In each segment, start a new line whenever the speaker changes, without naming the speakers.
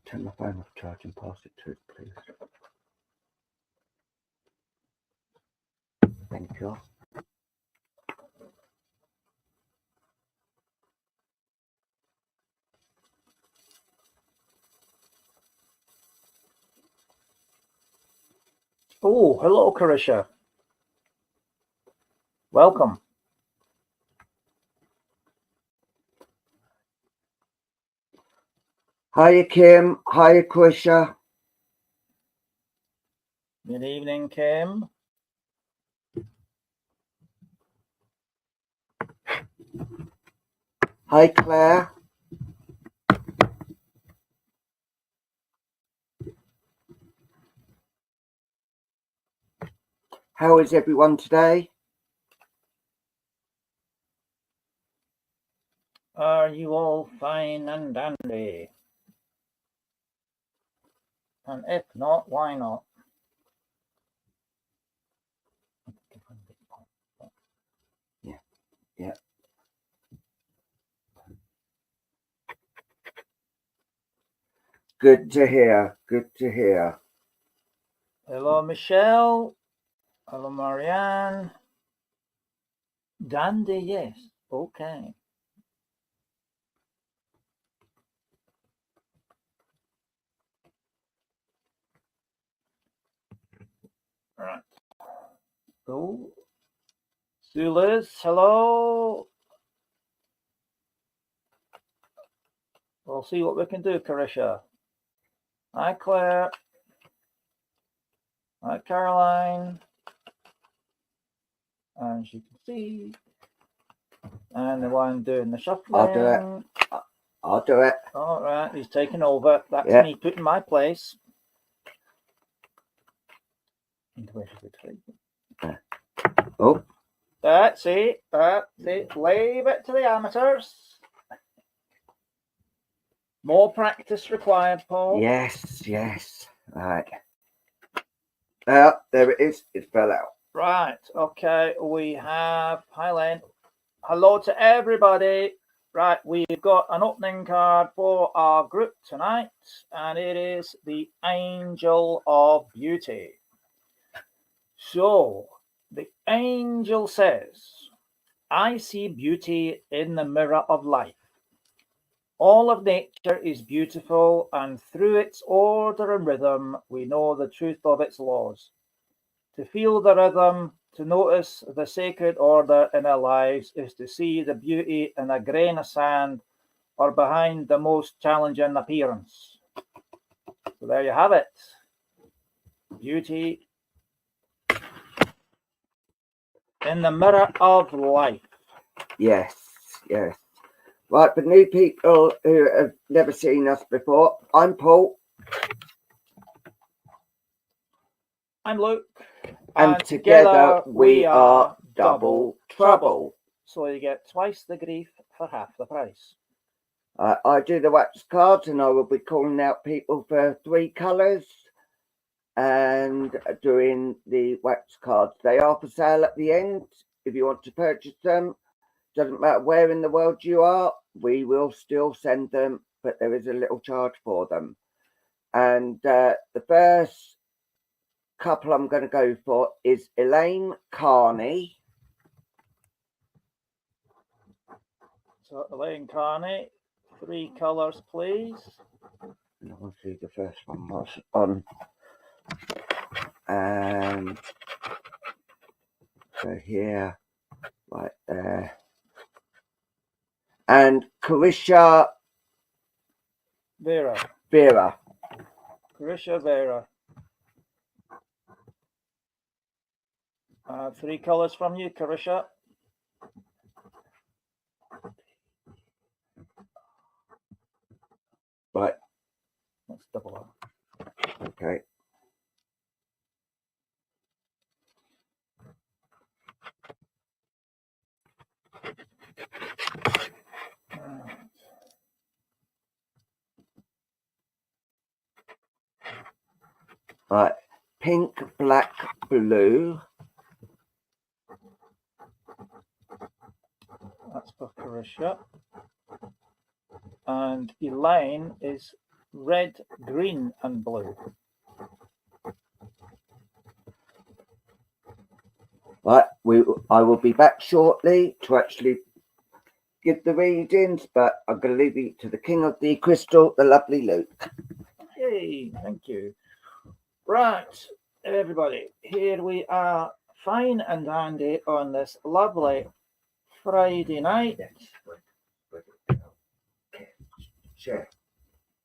Turn my phone off charge and pass it to it, please. Thank you.
Oh, hello, Carisha. Welcome.
Hiya, Kim. Hiya, Krisha.
Good evening, Kim.
Hi, Claire. How is everyone today?
Are you all fine and dandy? And if not, why not?
Yeah. Good to hear. Good to hear.
Hello, Michelle. Hello, Marianne. Dandy, yes. Okay. Right. Oh. Sue Liz, hello. We'll see what we can do, Carisha. Hi, Claire. Hi, Caroline. And she can see. And the one doing the shuffling.
I'll do it. I'll do it.
All right, he's taking over. That's me putting my place.
Oh.
That's it. That's it. Leave it to the amateurs. More practice required, Paul.
Yes, yes. Right. There it is. It fell out.
Right. Okay. We have Highland. Hello to everybody. Right. We've got an opening card for our group tonight, and it is the Angel of Beauty. So, the angel says, I see beauty in the mirror of life. All of nature is beautiful, and through its order and rhythm, we know the truth of its laws. To feel the rhythm, to notice the sacred order in our lives, is to see the beauty in a grain of sand or behind the most challenging appearance. So there you have it. Beauty in the mirror of life.
Yes, yes. Right, for new people who have never seen us before, I'm Paul.
I'm Luke.
And together we are Double Trouble.
So you get twice the grief for half the price.
I do the wax cards, and I will be calling out people for 3 colours and doing the wax cards. They are for sale at the end. If you want to purchase them, doesn't matter where in the world you are, we will still send them, but there is a little charge for them. And the first couple I'm going to go for is Elaine Carney.
So Elaine Carney, 3 colours, please.
And I want to see the first one was on. And so here, right there. And Carisha
Vera. Carisha Vera. 3 colours from you, Carisha.
Right.
Let's double up.
Okay. Right. Pink, black, blue.
That's for Carisha. And Elaine is red, green, and blue.
Right, I will be back shortly to actually give the readings, but I'm going to leave you to the king of the crystal, the lovely Luke.
Yay, thank you. Right, everybody, here we are, fine and dandy on this lovely Friday night.
Sure.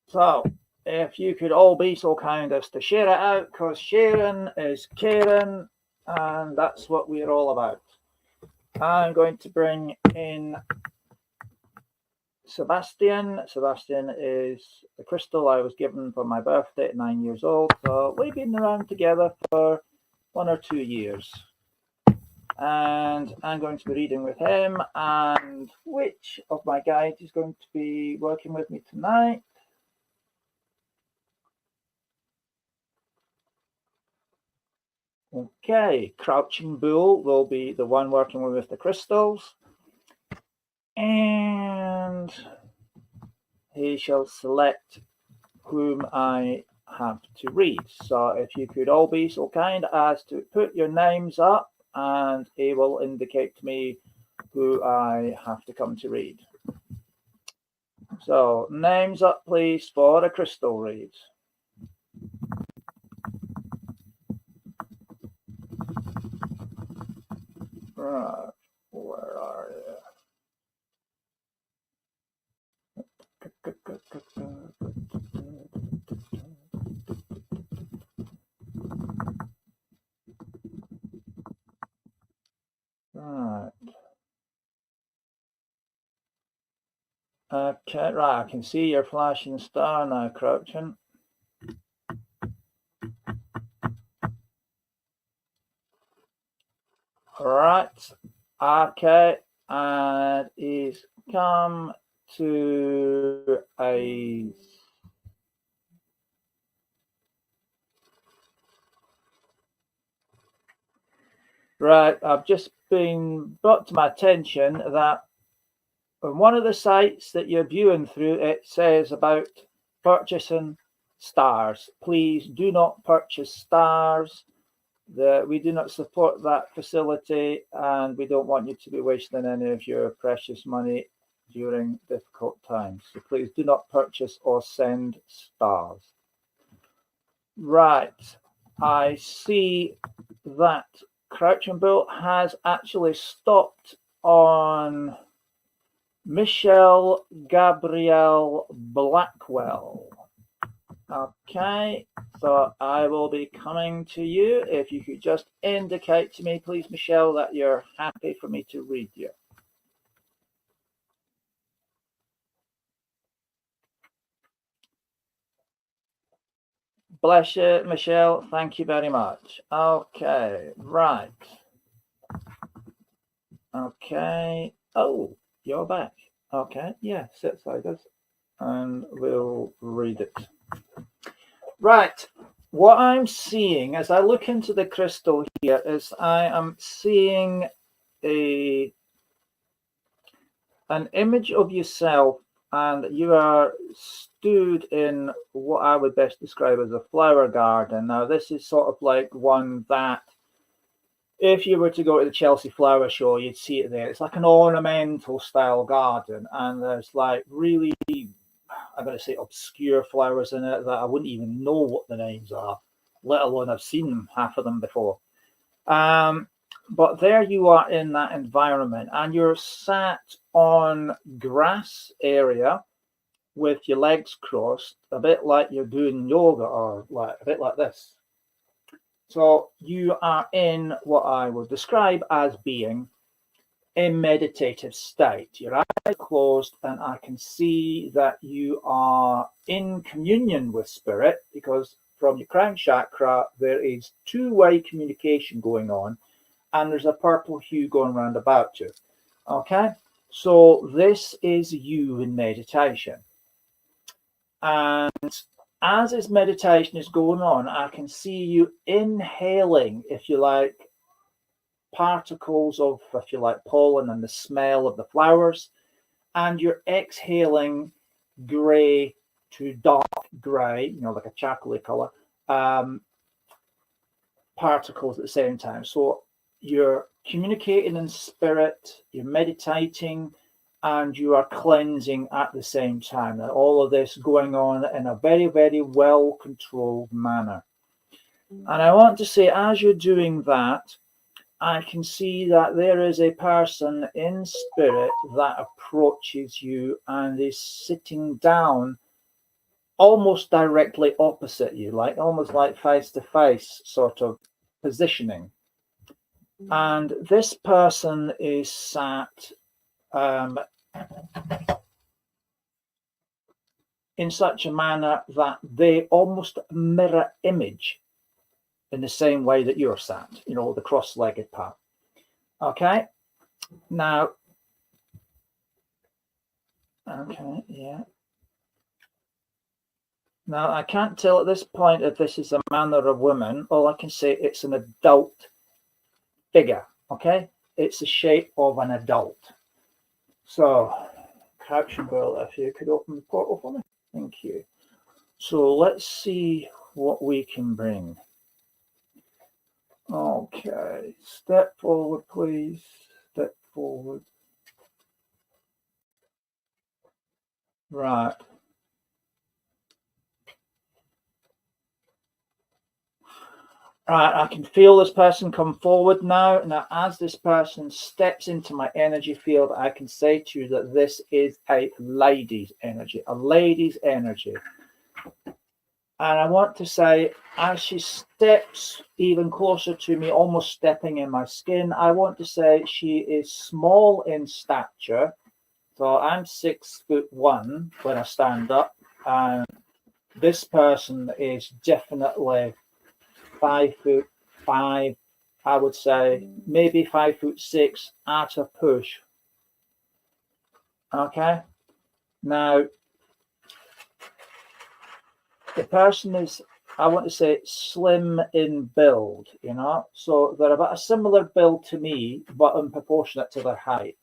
So, if you could all be so kind as to share it out, because sharing is caring, and that's what we're all about. I'm going to bring in Sebastian. Sebastian is the crystal I was given for my birthday at 9 years old. So we've been around together for 1 or 2 years. And I'm going to be reading with him. And which of my guides is going to be working with me tonight? Okay, Crouching Bull will be the one working with the crystals. And he shall select whom I have to read. So if you could all be so kind as to put your names up, and it will indicate to me who I have to come to read. So names up, please, for a crystal read. Right, where are you? Right. Okay, right, I can see your flashing star now, Crouching. Right, okay, and he's come to a right. I've just been brought to my attention that on one of the sites that you're viewing through, it says about purchasing stars. Please do not purchase stars. We do not support that facility, and we don't want you to be wasting any of your precious money during difficult times. So please do not purchase or send stars. Right. I see that Crouching Bull has actually stopped on Michelle Gabrielle Blackwell. Okay, so I will be coming to you. If you could just indicate to me, please, Michelle, that you're happy for me to read you. Bless you, Michelle. Thank you very much. Okay, right. Okay. Oh, you're back. Okay, yeah, sit sided, and we'll read it. Right. What I'm seeing as I look into the crystal here is I am seeing an image of yourself, and you are stood in what I would best describe as a flower garden. Now, this is sort of like one that if you were to go to the Chelsea Flower Show, you'd see it there. It's like an ornamental style garden, and there's like really, I'm going to say, obscure flowers in it that I wouldn't even know what the names are, let alone I've seen half of them before. But there you are in that environment, and you're sat on grass area with your legs crossed, a bit like you're doing yoga, or like a bit like this. So you are in what I would describe as being a meditative state. Your eyes are closed, and I can see that you are in communion with spirit, because from your crown chakra there is two-way communication going on, and there's a purple hue going around about you. Okay, so this is you in meditation, and as this meditation is going on, I can see you inhaling, if you like, particles of, if you like, pollen and the smell of the flowers, and you're exhaling grey to dark grey, you know, like a charcoaly colour, particles at the same time. So you're communicating in spirit, you're meditating, and you are cleansing at the same time. And all of this going on in a very, very well controlled manner. And I want to say, as you're doing that, I can see that there is a person in spirit that approaches you and is sitting down almost directly opposite you, like almost like face to face sort of positioning. And this person is sat in such a manner that they almost mirror image in the same way that you're sat, you know, the cross-legged part. Okay, now, okay, yeah. Now, I can't tell at this point if this is a man or a woman. All I can say, it's an adult figure, okay? It's the shape of an adult. So, Crouching Girl, if you could open the portal for me. Thank you. So, let's see what we can bring. Okay, step forward, please. Step forward. Right. Right, I can feel this person come forward now. Now, as this person steps into my energy field, I can say to you that this is a lady's energy, a lady's energy. And I want to say, as she steps even closer to me, almost stepping in my skin, I want to say she is small in stature. So I'm 6'1" when I stand up, and this person is definitely 5'5", I would say, maybe 5'6" at a push. Okay. Now, the person is, I want to say, slim in build, you know, so they're about a similar build to me, but unproportionate to their height.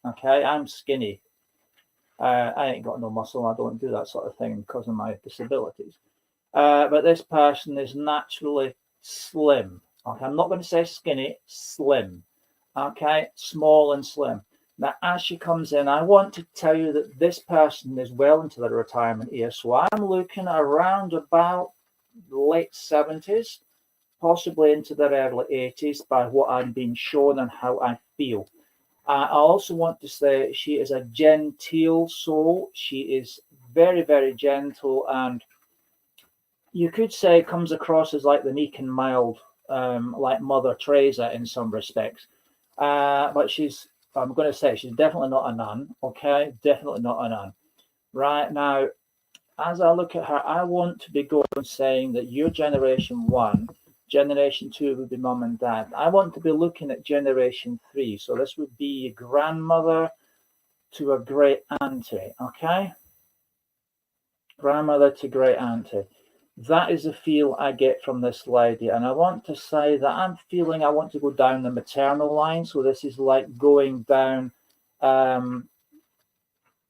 Okay, I'm skinny. I ain't got no muscle. I don't do that sort of thing because of my disabilities. But this person is naturally slim. Okay, I'm not going to say skinny, slim. Okay, small and slim. Now, as she comes in, I want to tell you that this person is well into their retirement years. So I'm looking around about late 70s, possibly into their early 80s by what I'm being shown and how I feel. I also want to say she is a genteel soul. She is very, very gentle, and you could say comes across as like the meek and mild, like Mother Teresa in some respects. But she's, I'm going to say, she's definitely not a nun. Okay, definitely not a nun. Right now, as I look at her, I want to be going saying that you're generation 1, generation 2 would be mum and dad. I want to be looking at generation 3. So this would be your grandmother to a great auntie. Okay, grandmother to great auntie. That is the feel I get from this lady. And I want to say that I'm feeling I want to go down the maternal line. So this is like going down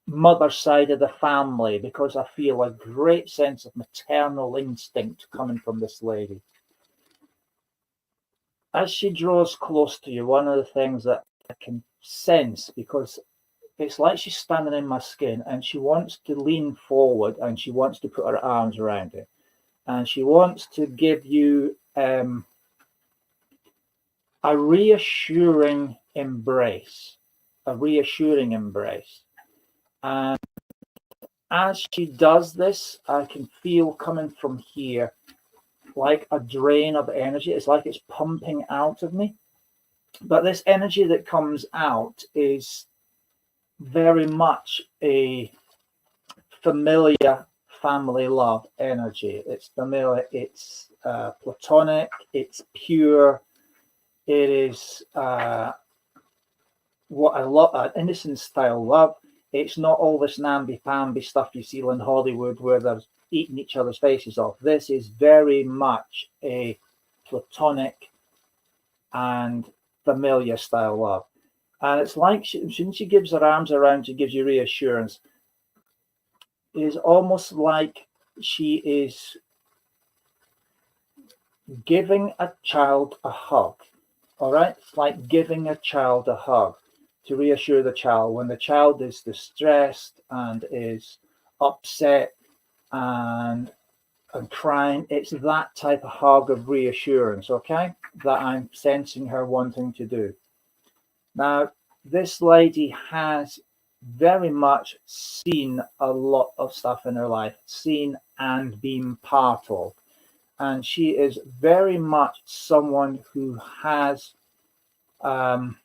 mother side of the family, because I feel a great sense of maternal instinct coming from this lady. As she draws close to you, one of the things that I can sense, because it's like she's standing in my skin and she wants to lean forward and she wants to put her arms around it. And she wants to give you a reassuring embrace, a reassuring embrace. And as she does this, I can feel coming from here like a drain of energy. It's like it's pumping out of me. But this energy that comes out is very much a familiar family love energy. It's familiar, it's platonic, it's pure. It is what I love, innocent style love. It's not all this namby-pamby stuff you see in Hollywood where they're eating each other's faces off. This is very much a platonic and familiar style love. And it's like when she gives her arms around you, gives you reassurance. is almost like she is giving a child a hug. All right, it's like giving a child a hug to reassure the child when the child is distressed and is upset and crying. It's that type of hug of reassurance, okay, that I'm sensing her wanting to do. Now, this lady has very much seen a lot of stuff in her life, seen and been part of. And she is very much someone who has I'm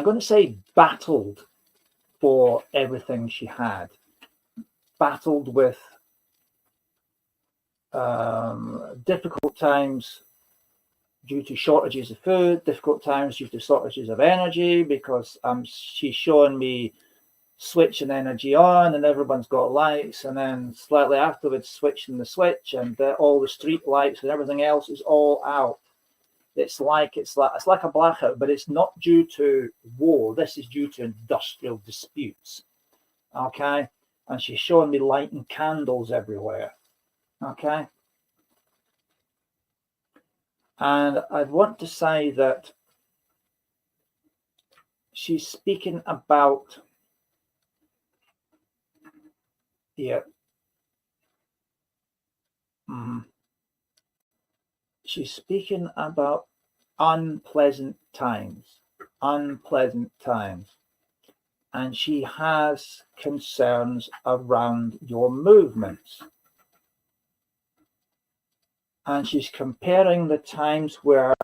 going to say battled for everything she had, battled with difficult times due to shortages of food, difficult times due to shortages of energy, because she's showing me switching energy on and everyone's got lights, and then slightly afterwards switching the switch and all the street lights and everything else is all out. It's like a blackout, but it's not due to war. This is due to industrial disputes. Okay, and she's showing me lighting candles everywhere. Okay, and I'd want to say that she's speaking about she's speaking about unpleasant times, and she has concerns around your movements. And she's comparing the times where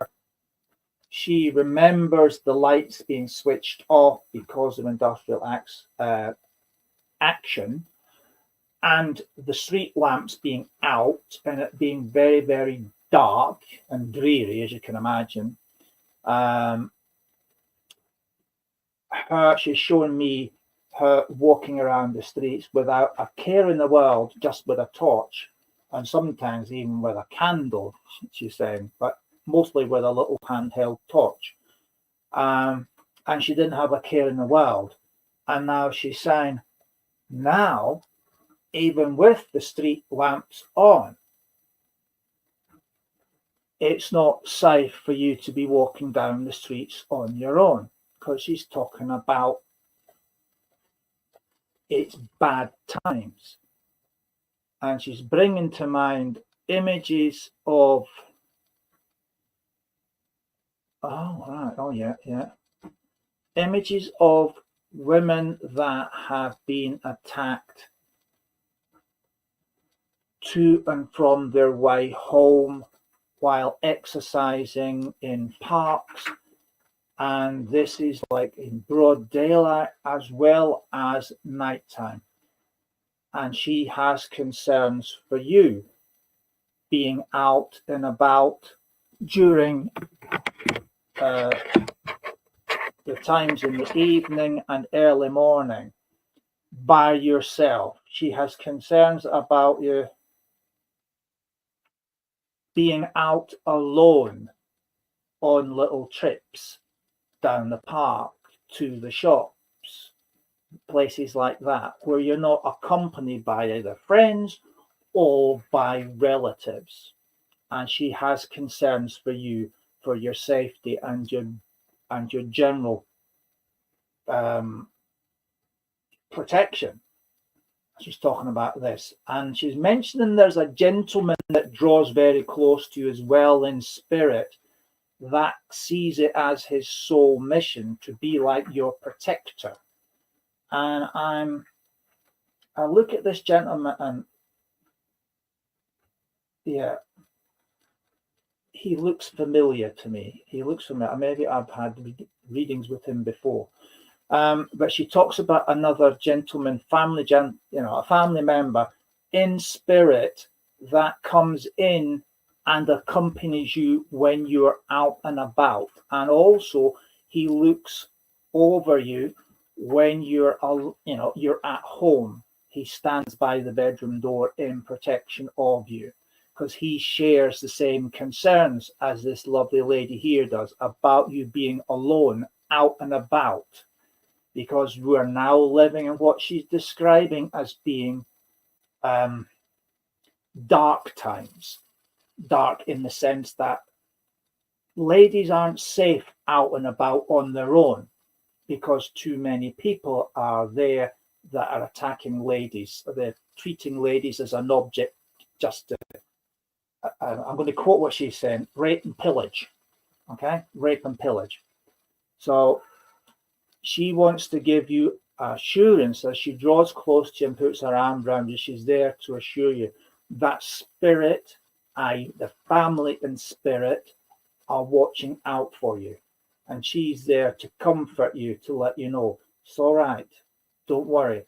she remembers the lights being switched off because of industrial action, and the street lamps being out, and it being very, very dark and dreary, as you can imagine. She's showing me her walking around the streets without a care in the world, just with a torch, and sometimes even with a candle, she's saying, but mostly with a little handheld torch. And she didn't have a care in the world. And now she's saying, now, even with the street lamps on, it's not safe for you to be walking down the streets on your own, because she's talking about it's bad times. And she's bringing to mind images of images of women that have been attacked to and from their way home while exercising in parks, and this is like in broad daylight as well as nighttime. And she has concerns for you being out and about during the times in the evening and early morning by yourself. She has concerns about you being out alone on little trips down the park, to the shops, places like that, where you're not accompanied by either friends or by relatives. And she has concerns for you, for your safety and your general protection. She's talking about this, and she's mentioning there's a gentleman that draws very close to you as well in spirit, that sees it as his sole mission to be like your protector. And I look at this gentleman, and he looks familiar to me. He looks familiar. Maybe I've had readings with him before. But she talks about another gentleman, a family member in spirit that comes in and accompanies you when you're out and about. And also he looks over you when you're at home. He stands by the bedroom door in protection of you, because he shares the same concerns as this lovely lady here does about you being alone out and about. because we're now living in what she's describing as being dark times. Dark in the sense that ladies aren't safe out and about on their own because too many people are there that are attacking ladies. They're treating ladies as an object, just to, I'm going to quote what she's saying, rape and pillage. Okay, rape and pillage. So she wants to give you assurance as she draws close to you and puts her arm around you. She's there to assure you that spirit, the family and spirit, are watching out for you. And she's there to comfort you, to let you know, it's all right. Don't worry.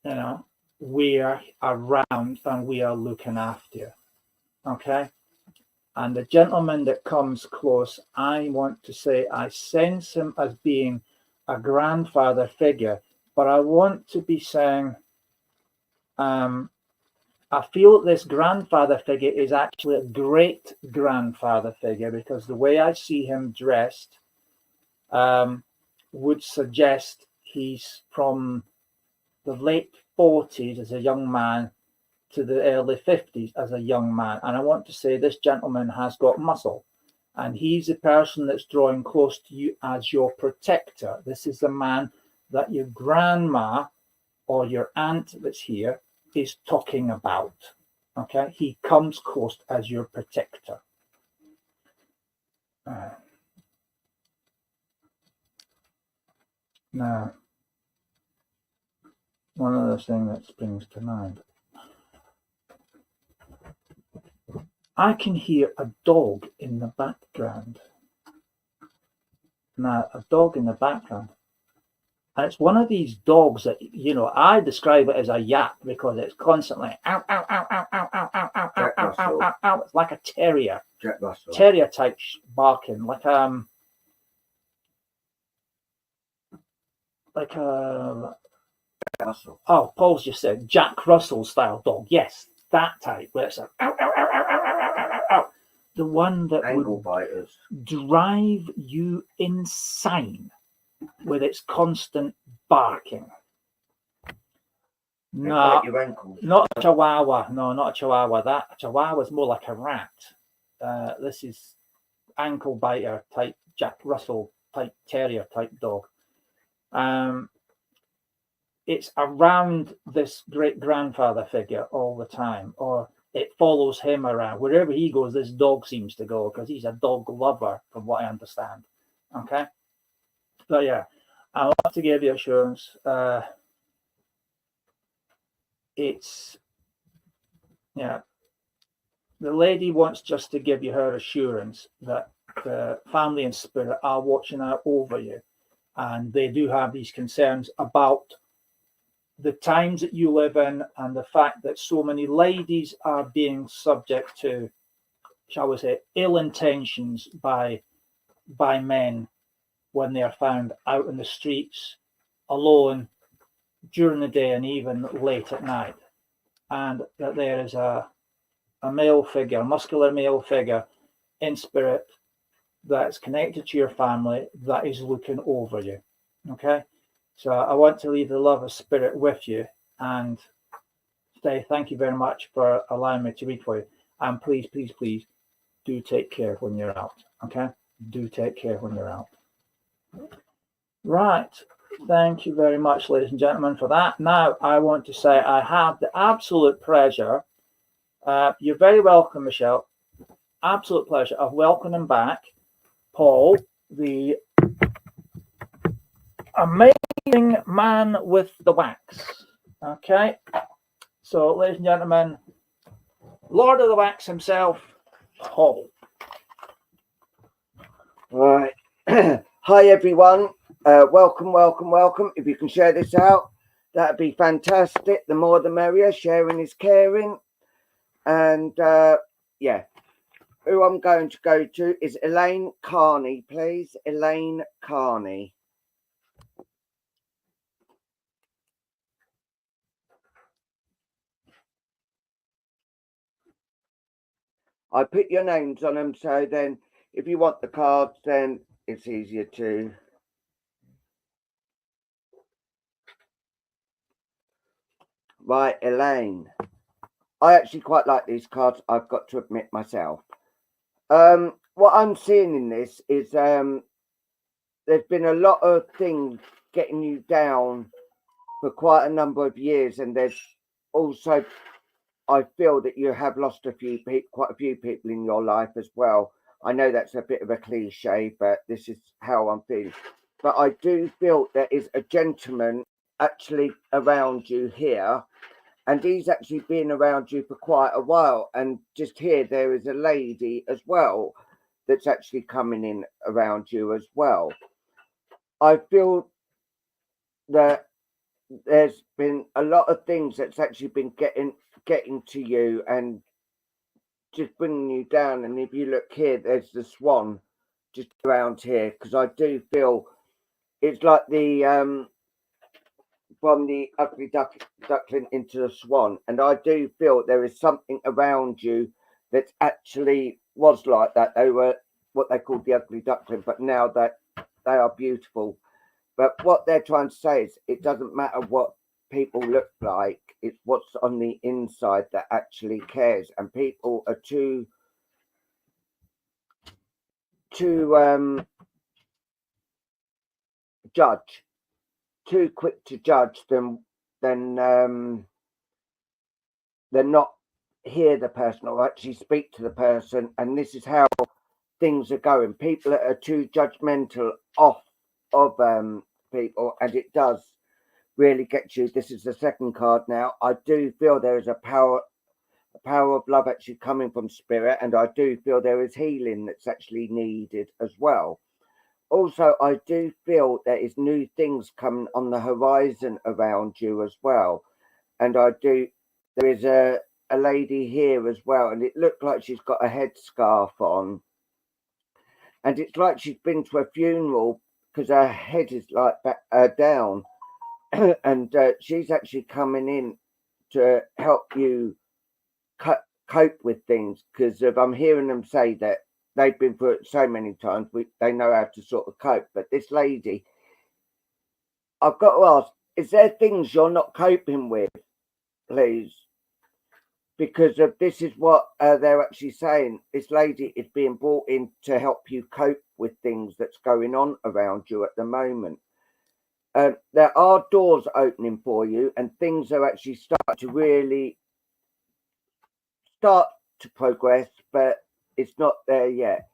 You know, we are around and we are looking after you. Okay? And the gentleman that comes close, I want to say I sense him as being a grandfather figure, but I want to be saying, I feel this grandfather figure is actually a great grandfather figure, because the way I see him dressed would suggest he's from the late 40s as a young man to the early 50s as a young man. And I want to say this gentleman has got muscle, and he's the person that's drawing close to you as your protector. This is the man that your grandma or your aunt that's here is talking about. Okay, he comes close as your protector. Now, one other thing that springs to mind. I can hear a dog in the background. Now, a dog in the background. And it's one of these dogs that, you know, I describe it as a yap because it's constantly ow, ow, ow, ow, ow, ow, ow, ow, ow, ow, ow, ow, ow. It's like a terrier.
Jack Russell.
Terrier type barking, like a
Russell.
Oh, Paul's just said Jack Russell style dog. Yes, that type where it's like ow, ow, ow, ow, ow, ow, ow, ow, ow. The one that
Ankle
would
biters.
drive you insane with its constant barking. No, not a chihuahua. No, not a chihuahua. That a chihuahua is more like a rat. This is ankle biter type, Jack Russell type, terrier type dog. It's around this great grandfather figure all the time, or it follows him around. Wherever he goes, this dog seems to go, because he's a dog lover, from what I understand. Okay? But yeah, I want to give you assurance. It's, yeah, the lady wants just to give you her assurance that the family and spirit are watching out over you, and they do have these concerns about the times that you live in, and the fact that so many ladies are being subject to, shall we say, ill intentions by men when they are found out in the streets alone during the day and even late at night. And that there is a male figure, a muscular male figure in spirit that's connected to your family that is looking over you. Okay? So I want to leave the love of spirit with you and say thank you very much for allowing me to read for you. And please, please, please do take care when you're out. Okay? Do take care when you're out. Right. Thank you very much, ladies and gentlemen, for that. Now, I want to say I have the absolute pleasure. You're very welcome, Michelle. Absolute pleasure of welcoming back Paul, the amazing man with the wax. Okay. So, ladies and gentlemen, Lord of the Wax himself, Paul.
Right. Hi, everyone. Welcome, welcome, welcome. If you can share this out, that'd be fantastic. The more the merrier. Sharing is caring. And yeah, who I'm going to go to is Elaine Carney, please. Elaine Carney. I put your names on them, so then if you want the cards, then it's easier to. Right, Elaine. I actually quite like these cards, I've got to admit myself. What I'm seeing in this is there's been a lot of things getting you down for quite a number of years, and there's also, I feel that you have lost quite a few people in your life as well. I know that's a bit of a cliche, but this is how I'm feeling. But I do feel there is a gentleman actually around you here, and he's actually been around you for quite a while. And just here, there is a lady as well that's actually coming in around you as well. I feel that there's been a lot of things that's actually been getting to you and just bringing you down. And if you look here, there's the swan just around here, because I do feel it's like the from the ugly duckling into the swan, and I do feel there is something around you that actually was like that. They were what they called the ugly duckling, but now that they are beautiful. But what they're trying to say is it doesn't matter what people look like, it's what's on the inside that actually cares. And people are too judge, too quick to judge them, then they're not hear the person or actually speak to the person. And this is how things are going. People are too judgmental of people, and it does really get you. This is the second card now. I do feel there is a power of love actually coming from spirit, and I do feel there is healing that's actually needed as well. Also, I do feel there is new things coming on the horizon around you as well. And there is a lady here as well, and it looked like she's got a headscarf on. And it's like she's been to a funeral because her head is like down. And she's actually coming in to help you cope with things, because if I'm hearing them say that they've been through it so many times, they know how to sort of cope. But this lady, I've got to ask, is there things you're not coping with, please? Because this is what they're actually saying. This lady is being brought in to help you cope with things that's going on around you at the moment. There are doors opening for you, and things are actually starting to really start to progress, but it's not there yet.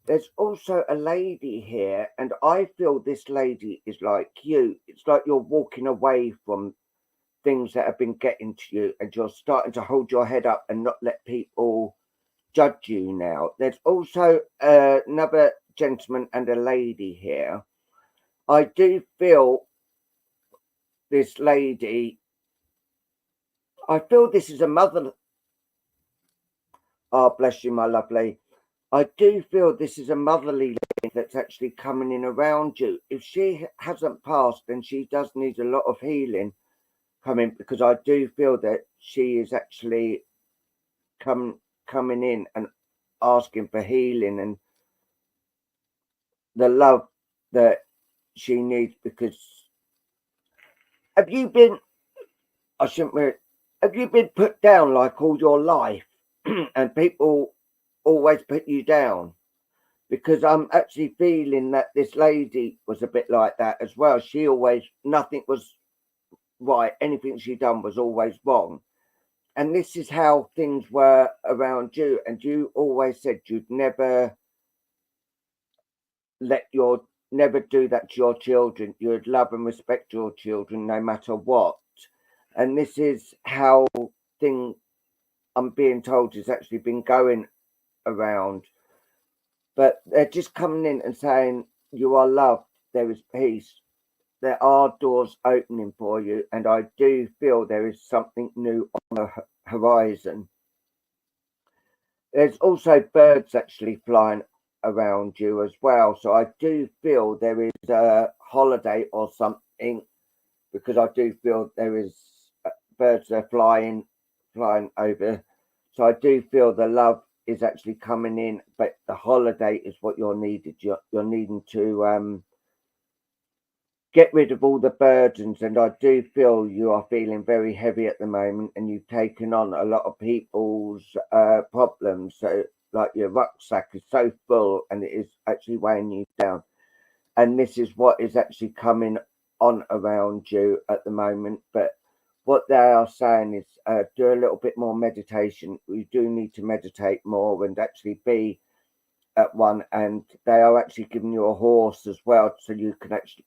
There's also a lady here, and I feel this lady is like you. It's like you're walking away from things that have been getting to you, and you're starting to hold your head up and not let people judge you now. There's also another gentleman and a lady here. I do feel this lady, I feel this is a mother. Oh, bless you, my lovely. I do feel this is a motherly lady that's actually coming in around you. If she hasn't passed, then she does need a lot of healing coming, because I do feel that she is actually coming in and asking for healing and the love that she needs. Because have you been, I shouldn't really, have you been put down like all your life and people always put you down? Because I'm actually feeling that this lady was a bit like that as well. She always, nothing was right. Anything she done was always wrong. And this is how things were around you. And you always said you'd never never do that to your children. You'd love and respect your children no matter what. And this is how thing I'm being told has actually been going around. But they're just coming in and saying, you are loved, there is peace, there are doors opening for you, and I do feel there is something new on the horizon. There's also birds actually flying around you as well. So I do feel there is a holiday or something, because I do feel there is birds are flying over. So I do feel the love is actually coming in, but the holiday is what you're needed. You're needing to get rid of all the burdens. And I do feel you are feeling very heavy at the moment, and you've taken on a lot of people's problems. So, like, your rucksack is so full and it is actually weighing you down. And this is what is actually coming on around you at the moment. But what they are saying is do a little bit more meditation. You do need to meditate more and actually be at one. And they are actually giving you a horse as well, so you can actually,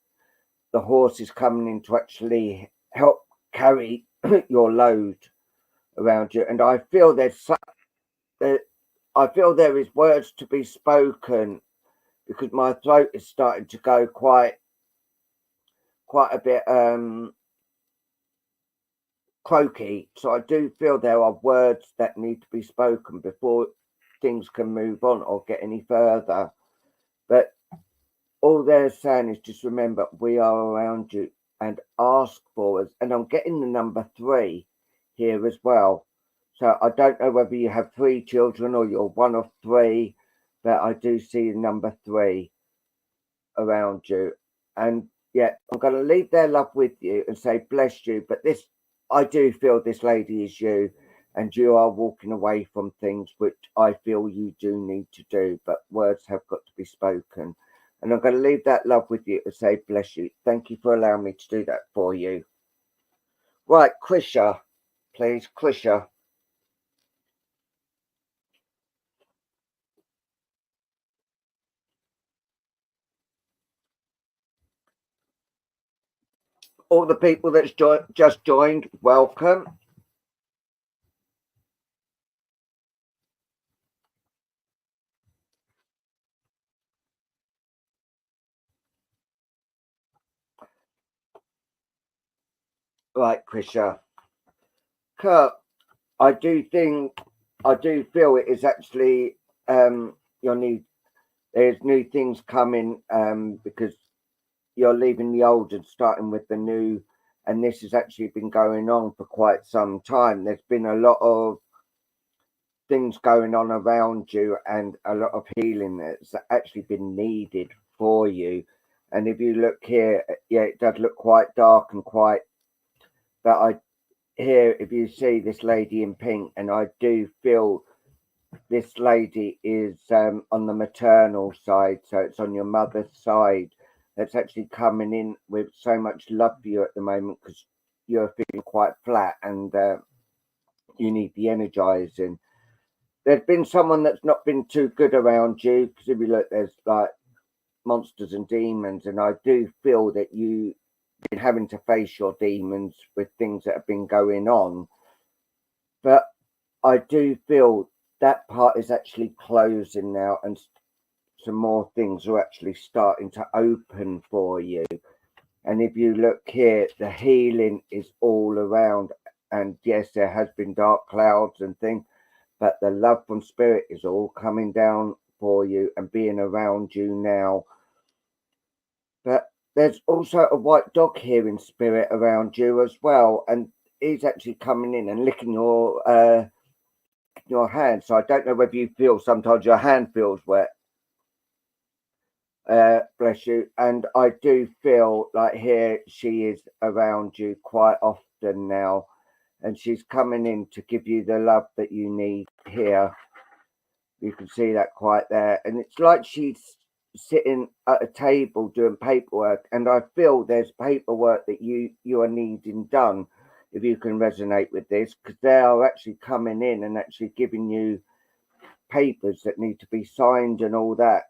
the horse is coming in to actually help carry your load around you. And I feel I feel there is words to be spoken, because my throat is starting to go quite a bit croaky. So I do feel there are words that need to be spoken before things can move on or get any further. But all they're saying is just remember, we are around you, and ask for us. And I'm getting the number 3 here as well. So I don't know whether you have 3 children or you're one of 3, but I do see the number 3 around you. And yeah, I'm going to leave their love with you and say bless you. But this, I do feel this lady is you, and you are walking away from things which I feel you do need to do, but words have got to be spoken. And I'm going to leave that love with you and say bless you. Thank you for allowing me to do that for you. Right, Krisha, please, Krisha. All the people that's just joined, welcome. Right, Krisha. Kurt, I do feel it is actually your need. There's new things coming because you're leaving the old and starting with the new, and this has actually been going on for quite some time. There's been a lot of things going on around you and a lot of healing that's actually been needed for you. And if you look here, yeah, it does look quite dark and quite, but I here, if you see this lady in pink, and I do feel this lady is on the maternal side, so it's on your mother's side, that's actually coming in with so much love for you at the moment, because you're feeling quite flat and you need the energizing. There's been someone that's not been too good around you, because if you look, there's like monsters and demons, and I do feel that you've been having to face your demons with things that have been going on. But I do feel that part is actually closing now, and some more things are actually starting to open for you. And if you look here, the healing is all around. And yes, there has been dark clouds and things, but the love from spirit is all coming down for you and being around you now. But there's also a white dog here in spirit around you as well, and he's actually coming in and licking your hand. So I don't know whether you feel sometimes your hand feels wet. Bless you. And I do feel like here she is around you quite often now, and she's coming in to give you the love that you need here. You can see that quite there, and it's like she's sitting at a table doing paperwork, and I feel there's paperwork that you are needing done, if you can resonate with this, because they are actually coming in and actually giving you papers that need to be signed and all that.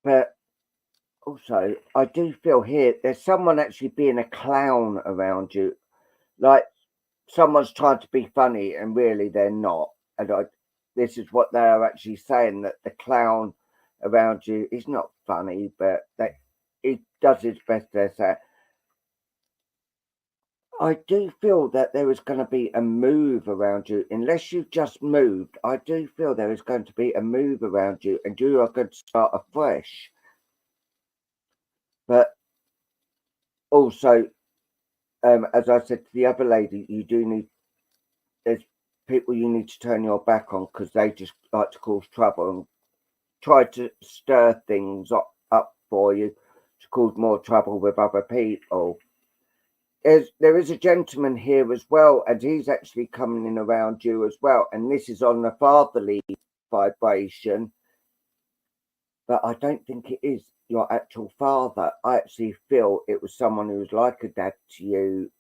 But also, I do feel here there's someone actually being a clown around you, like someone's trying to be funny and really they're not. And this is what they are actually saying, that the clown around you is not funny, but that he does his best. They're saying, I do feel that there is going to be a move around you. Unless you've just moved, I do feel there is going to be a move around you, and you are going to start afresh. But also, as I said to the other lady, you do need, there's people you need to turn your back on, because they just like to cause trouble and try to stir things up for you, to cause more trouble with other people. There is a gentleman here as well, and he's actually coming in around you as well, and this is on the fatherly vibration, but I don't think it is your actual father. I actually feel it was someone who was like a dad to you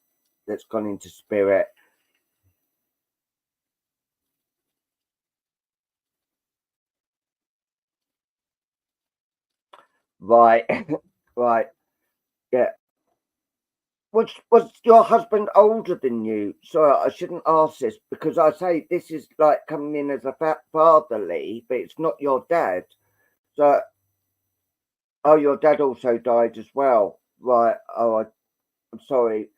that's gone into spirit. Right. Right. Yeah. Was your husband older than you? Sorry, I shouldn't ask this because I say this is like coming in as a fatherly, but it's not your dad. So, oh, your dad also died as well, right? Oh, I'm sorry.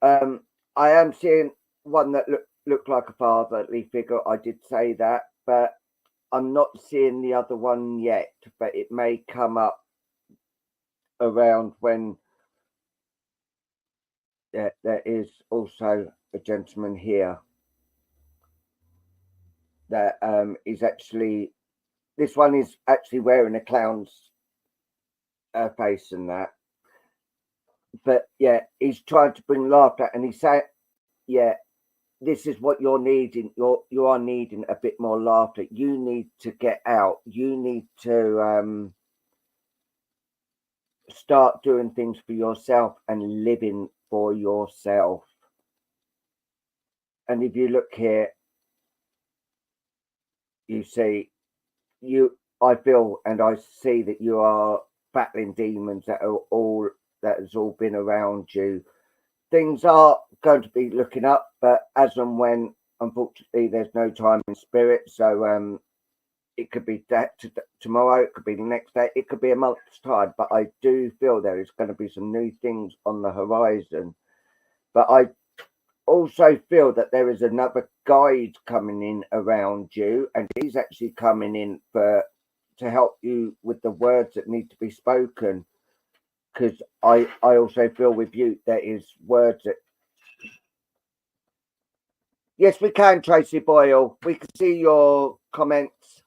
Um, I am seeing one that looked like a fatherly figure. I did say that, but I'm not seeing the other one yet. But it may come up around when there is also a gentleman here that is actually, this one is actually wearing a clown's face and that, but yeah, he's trying to bring laughter, and he's saying, yeah, this is what you're needing. You are needing a bit more laughter. You need to get out. You need to start doing things for yourself and living for yourself. And if you look here, you see, I feel and I see that you are battling demons that has all been around you. Things are going to be looking up, but as and when, unfortunately, there's no time in spirit. So it could be that tomorrow, it could be the next day, it could be a month's time. But I do feel there is going to be some new things on the horizon. But I also feel that there is another guide coming in around you, and he's actually coming in to help you with the words that need to be spoken. Because I also feel with you there is words that, yes, we can, Tracy Boyle. We can see your comments.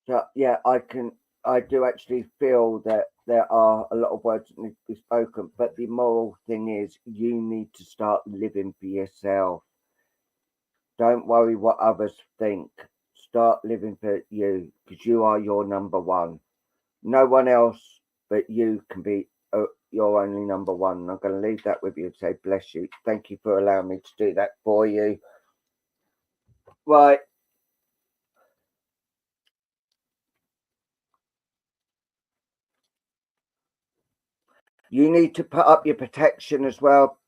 So yeah, I do actually feel that there are a lot of words that need to be spoken, but the moral thing is you need to start living for yourself. Don't worry what others think. Start living for you, because you are your number one. No one else but you can be your only number one. And I'm going to leave that with you and say, bless you. Thank you for allowing me to do that for you. Right. You need to put up your protection as well,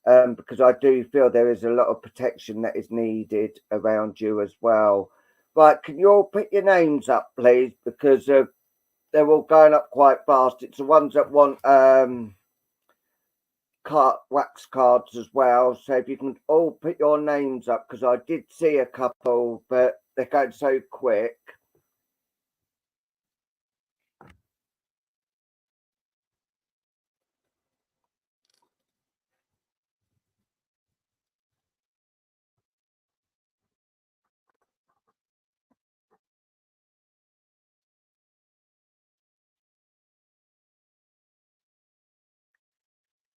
because I do feel there is a lot of protection that is needed around you as well. Right, can you all put your names up, please? Because they're all going up quite fast. It's the ones that want wax cards as well. So if you can all put your names up, because I did see a couple, but they're going so quick.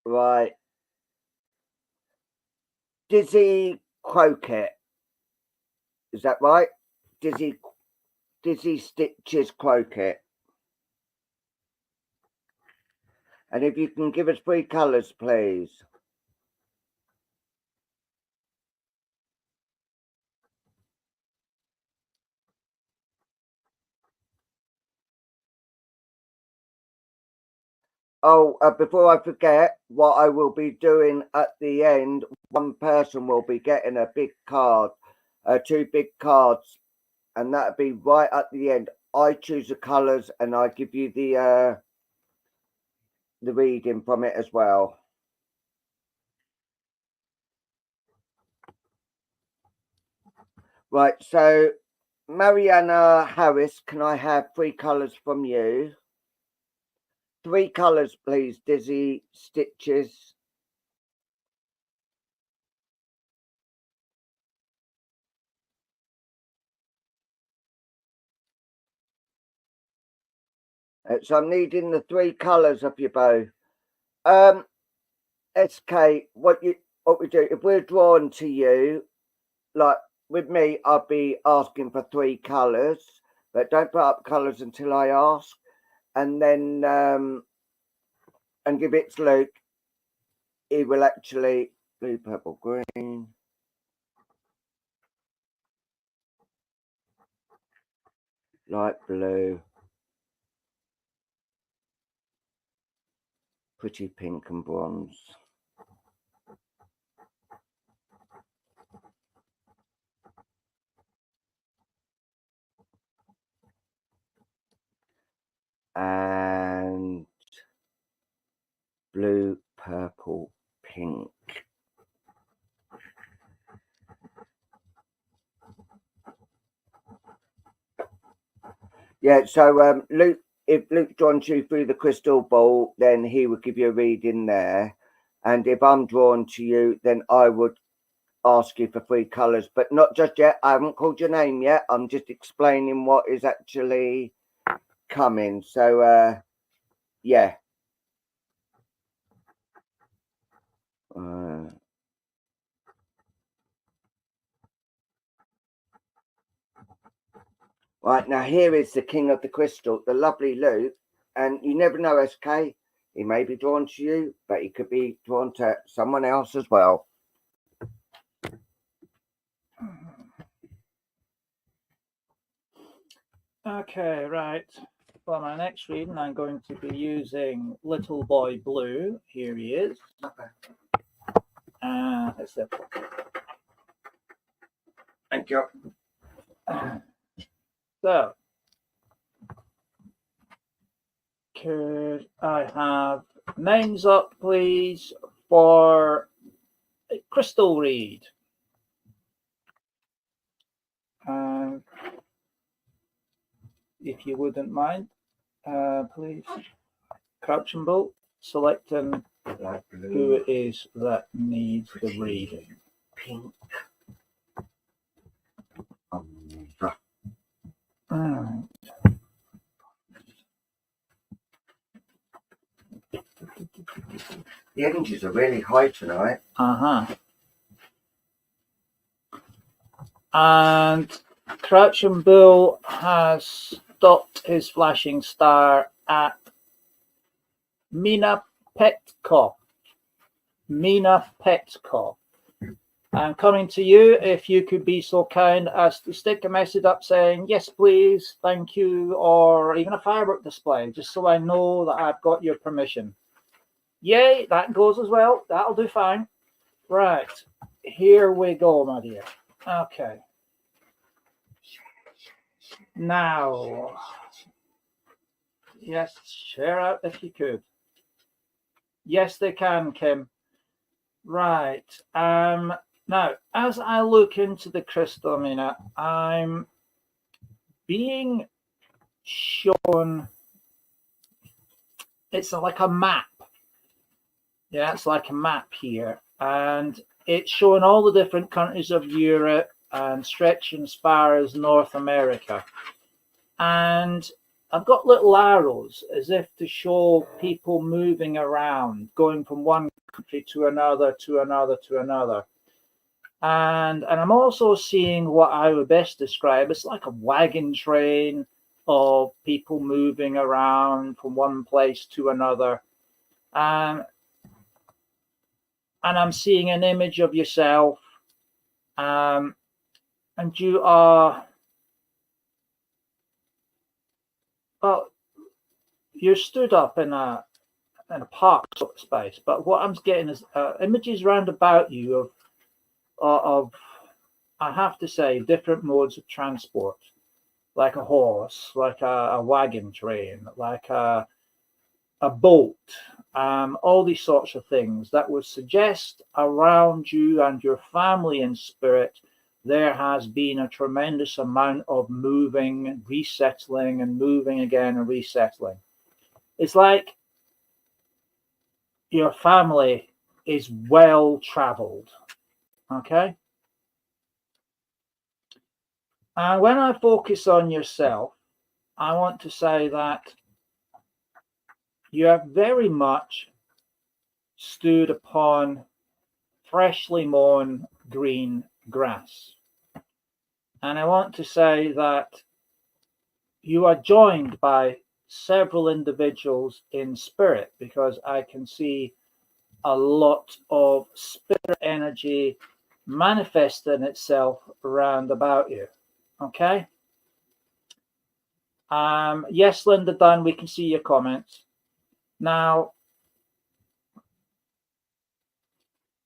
Right. Dizzy Croquet. Is that right? Dizzy Stitches Croquet. And if you can give us 3 colours, please. Oh, before I forget, what I will be doing at the end, one person will be getting a big card, 2 big cards, and that'll be right at the end. I choose the colours and I give you the reading from it as well. Right, so Mariana Harris, can I have 3 colours from you? 3 colours, please, Dizzy Stitches. So I'm needing the 3 colours of your bow. SK, what we do, if we're drawn to you, like with me, I'll be asking for 3 colours, but don't put up colours until I ask, and then and give it to Luke. He will actually blue, purple, green. Light blue. Pretty pink and bronze. And blue, purple, pink. Yeah, so Luke, if Luke drawn you through the crystal ball, then he would give you a reading there. And if I'm drawn to you, then I would ask you for 3 colours, but not just yet. I haven't called your name yet. I'm just explaining what is actually coming. So, yeah. Right, now here is the king of the crystal, the lovely Luke. And you never know, SK. He may be drawn to you, but he could be drawn to someone else as well.
Okay, right. For my next reading, I'm going to be using Little Boy Blue. Here he is. Let's see.
Thank you.
So, could I have names up, please, for a crystal read? If you wouldn't mind, please. Crouch and Bolt, selecting who it is that needs the reading.
Pink.
Right.
The energies are really high tonight.
And Crouch and Bull has stopped his flashing star at Mina Petkoff. Mina Petkoff. I'm coming to you if you could be so kind as to stick a message up saying, yes, please, thank you, or even a firework display, just so I know that I've got your permission. Yay, that goes as well. That'll do fine. Right, here we go, my dear. Okay. Now, yes, share out if you could. Yes, they can, Kim. Right. Now, as I look into the crystal, Mina, I'm being shown. It's like a map. Yeah, it's like a map here, and it's showing all the different countries of Europe and stretching as far as North America. And I've got little arrows as if to show people moving around, going from one country to another, to another, to another. And I'm also seeing what I would best describe as like a wagon train of people moving around from one place to another. And I'm seeing an image of yourself. And you are, well, you're stood up in a park sort of space. But what I'm getting is images round about you of I have to say, different modes of transport, like a horse, like a wagon train, like a boat, all these sorts of things that would suggest around you and your family in spirit, there has been a tremendous amount of moving, resettling, and moving again and resettling. It's like your family is well traveled. Okay. And when I focus on yourself, I want to say that you have very much stood upon freshly mown green grass. And I want to say that you are joined by several individuals in spirit, because I can see a lot of spirit energy manifesting itself around about you. Okay. Yes, Linda Dunn, we can see your comments. Now,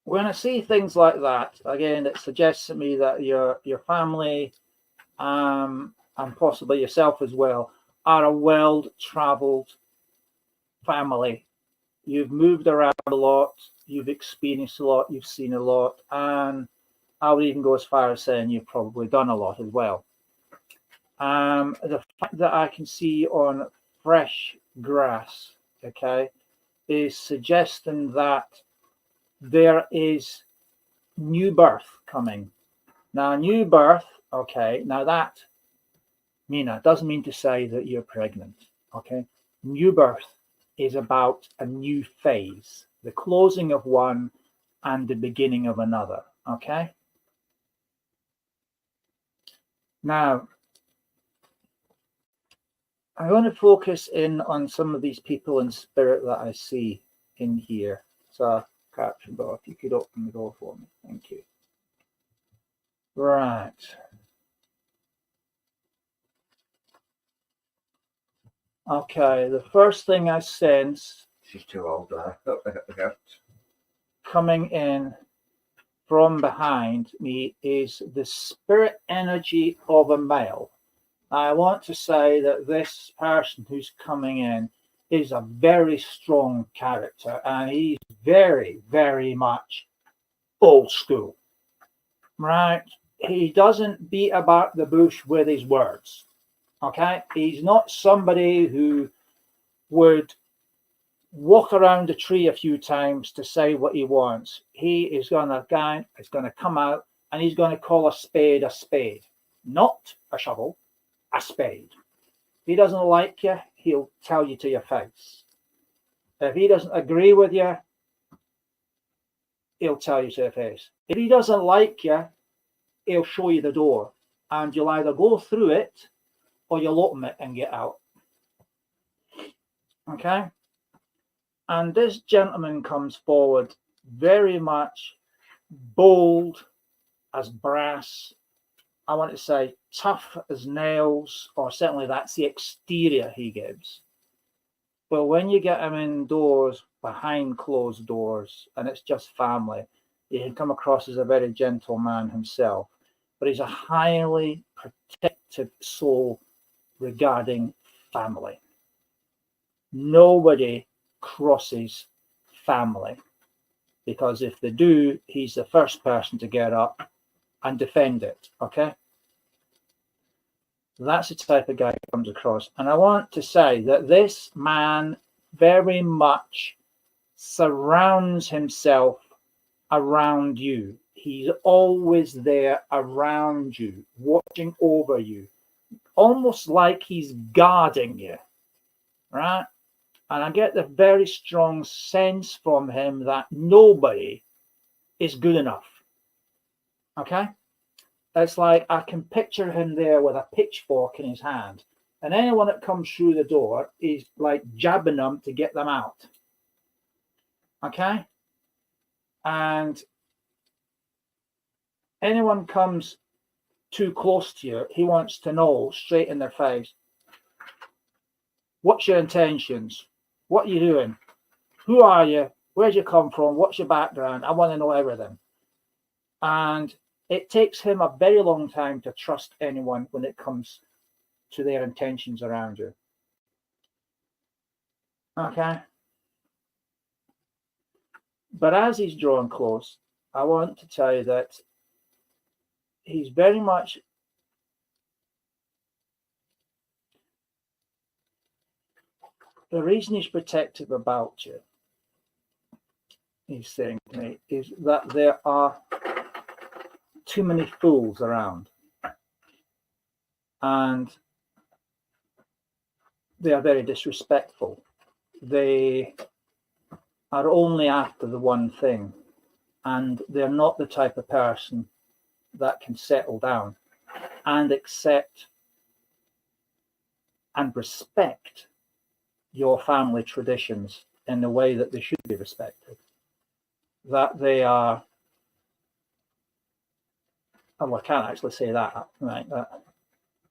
when I see things like that, again, it suggests to me that your family, and possibly yourself as well, are a well-traveled family. You've moved around a lot, you've experienced a lot, you've seen a lot, and I would even go as far as saying you've probably done a lot as well. The fact that I can see on fresh grass, okay, is suggesting that there is new birth coming. Now, new birth, okay, now that, Mina, doesn't mean to say that you're pregnant, okay? New birth is about a new phase, the closing of one and the beginning of another, okay? Now, I want to focus in on some of these people in spirit that I see in here. So, caption bar, if you could open the door for me. Thank you. Right. Okay, the first thing I sense,
She's too old now.
coming in from behind me is the spirit energy of a male. I want to say that this person who's coming in is a very strong character, and he's very, very much old school, right? He doesn't beat about the bush with his words, okay? He's not somebody who would walk around a tree a few times to say what he wants. He is going to come out and he's going to call a spade, not a shovel, a spade. If he doesn't like you, he'll tell you to your face. If he doesn't agree with you, he'll tell you to your face. If he doesn't like you, he'll show you the door, and you'll either go through it or you'll open it and get out. Okay? And this gentleman comes forward very much bold as brass. I want to say tough as nails, or certainly that's the exterior he gives. But when you get him indoors, behind closed doors, and it's just family, he can come across as a very gentle man himself. But he's a highly protective soul regarding family. Nobody crosses family, because if they do, he's the first person to get up and defend it. Okay, that's the type of guy who comes across. And I want to say that this man very much surrounds himself around you. He's always there around you, watching over you, almost like he's guarding you, right? And I get the very strong sense from him that nobody is good enough. Okay? It's like I can picture him there with a pitchfork in his hand. And anyone that comes through the door is like jabbing them to get them out. Okay? And anyone comes too close to you, he wants to know straight in their face, what's your intentions? What are you doing? Who are you? Where'd you come from? What's your background? I want to know everything. And it takes him a very long time to trust anyone when it comes to their intentions around you. Okay? But as he's drawn close, I want to tell you that he's very much the reason he's protective about you, he's saying to me, is that there are too many fools around, and they are very disrespectful. they are only after the one thing, and they're not the type of person that can settle down and accept and respect your family traditions in the way that they should be respected. That they are, oh, I can't actually say that, right?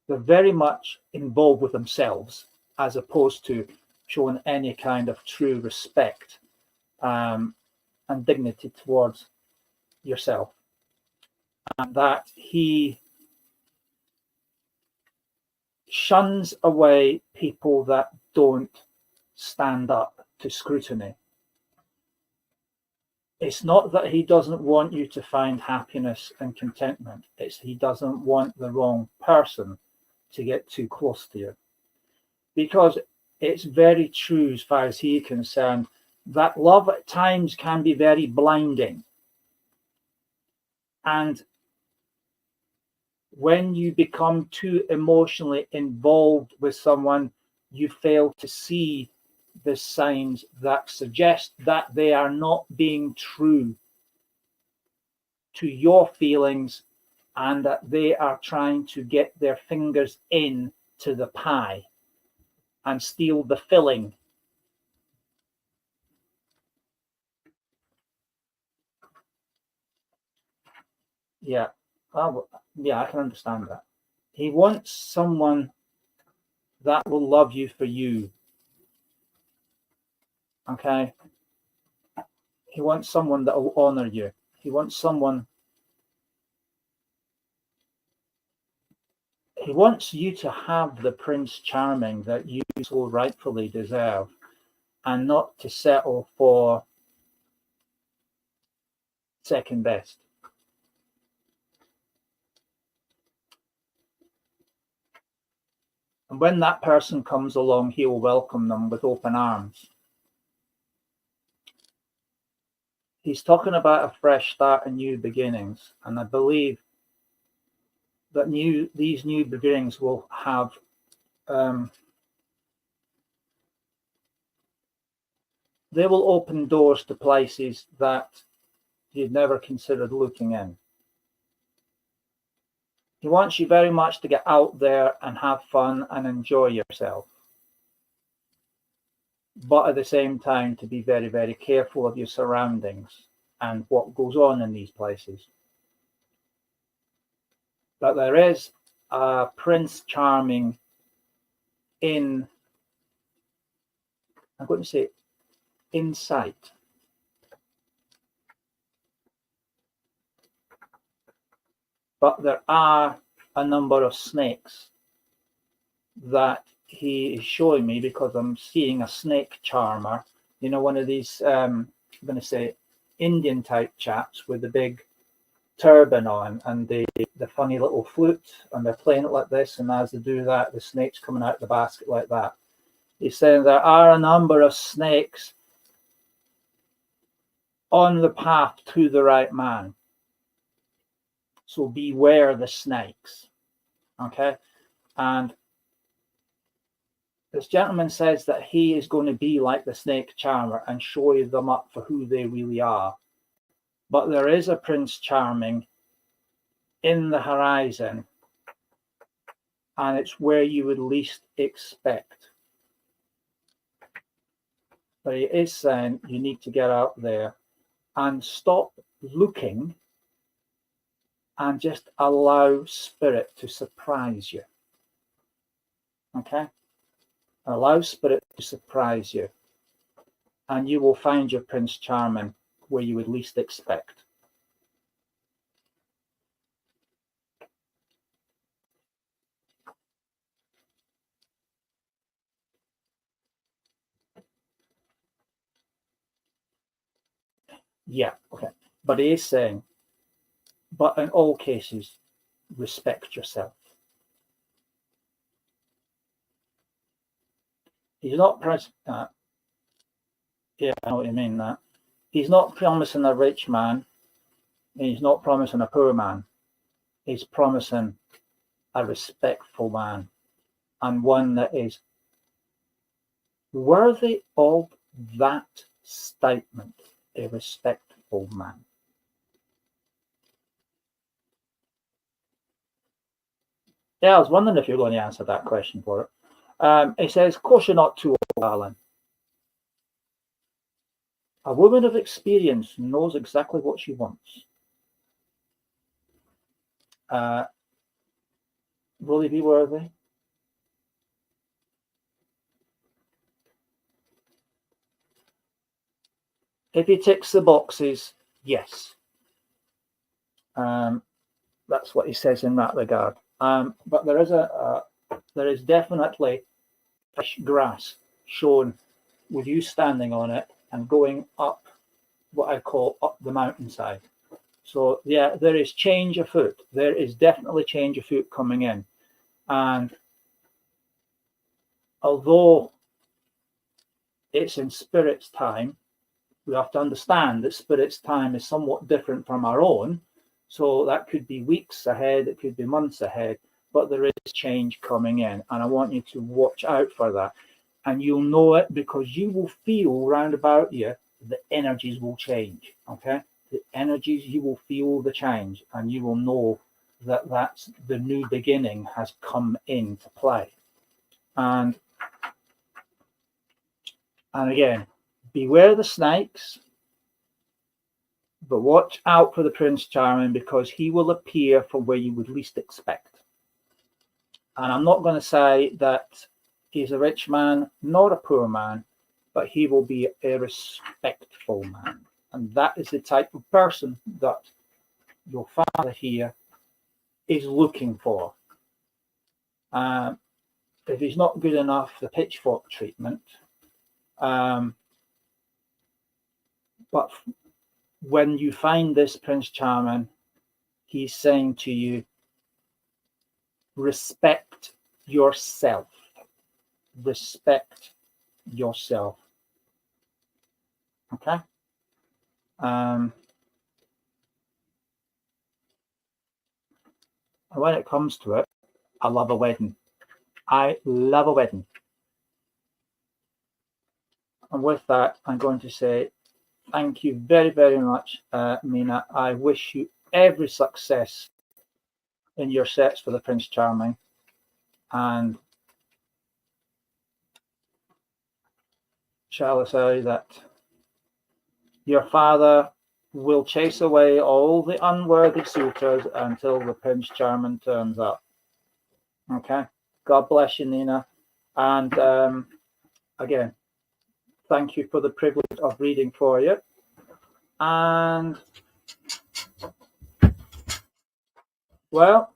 They're very much involved with themselves as opposed to showing any kind of true respect and dignity towards yourself. And that he shuns away people that don't stand up to scrutiny. It's not that he doesn't want you to find happiness and contentment. It's he doesn't want the wrong person to get too close to you. Because it's very true, as far as he's concerned, that love at times can be very blinding. And when you become too emotionally involved with someone, you fail to see the signs that suggest that they are not being true to your feelings and that they are trying to get their fingers in to the pie and steal the filling. Yeah, yeah, I can understand that. He wants someone that will love you for you. Okay? He wants someone that will honor you. He wants someone. He wants you to have the Prince Charming that you so rightfully deserve, and not to settle for second best. And when that person comes along, he will welcome them with open arms. He's talking about a fresh start and new beginnings. And I believe that these new beginnings will have they will open doors to places that you'd never considered looking in. He wants you very much to get out there and have fun and enjoy yourself. But at the same time, to be very, very careful of your surroundings and what goes on in these places. But there is a Prince Charming in, I'm going to say, in sight. But there are a number of snakes that he is showing me, because I'm seeing a snake charmer, you know, one of these, I'm going to say, Indian type chaps with the big turban on and the funny little flute, and they're playing it like this, and as they do that, the snake's coming out the basket like that. He's saying there are a number of snakes on the path to the right man. So beware the snakes. Okay? And this gentleman says that he is going to be like the snake charmer and show them up for who they really are. But there is a Prince Charming in the horizon, and it's where you would least expect. But he is saying you need to get out there and stop looking and just allow spirit to surprise you. Okay? Allow spirit to surprise you, and you will find your Prince Charming where you would least expect. Yeah, okay. But he is saying, but in all cases, respect yourself. He's not yeah, I know what you mean. That he's not promising a rich man. He's not promising a poor man. He's promising a respectful man, and one that is worthy of that statement, a respectful man? Yeah, I was wondering if you're going to answer that question for it. He says, of course you're not too old, Alan. A woman of experience knows exactly what she wants. Will he be worthy? If he ticks the boxes, yes. That's what he says in that regard. But there is definitely fresh grass shown with you standing on it and going up what I call up the mountainside. So yeah, there is change afoot. There is definitely change afoot coming in. And although it's in Spirit's time, we have to understand that Spirit's time is somewhat different from our own. So that could be weeks ahead, it could be months ahead, but there is change coming in. And I want you to watch out for that. And you'll know it because you will feel round about you, the energies will change. Okay. The energies, you will feel the change and you will know that that's the new beginning has come into play. And again, beware the snakes, but watch out for the Prince Charming because he will appear from where you would least expect. And I'm not going to say that he's a rich man, not a poor man, but he will be a respectful man. And that is the type of person that your father here is looking for. If he's not good enough, the pitchfork treatment. But when you find this Prince Charming, he's saying to you, respect yourself. Respect yourself. Okay? When it comes to it, I love a wedding. I love a wedding. And with that, I'm going to say thank you very, very much, Mina. I wish you every success in your sets for the Prince Charming. And shall I say that your father will chase away all the unworthy suitors until the Prince Charming turns up. Okay? God bless you, Nina. And again, thank you for the privilege of reading for you. And well,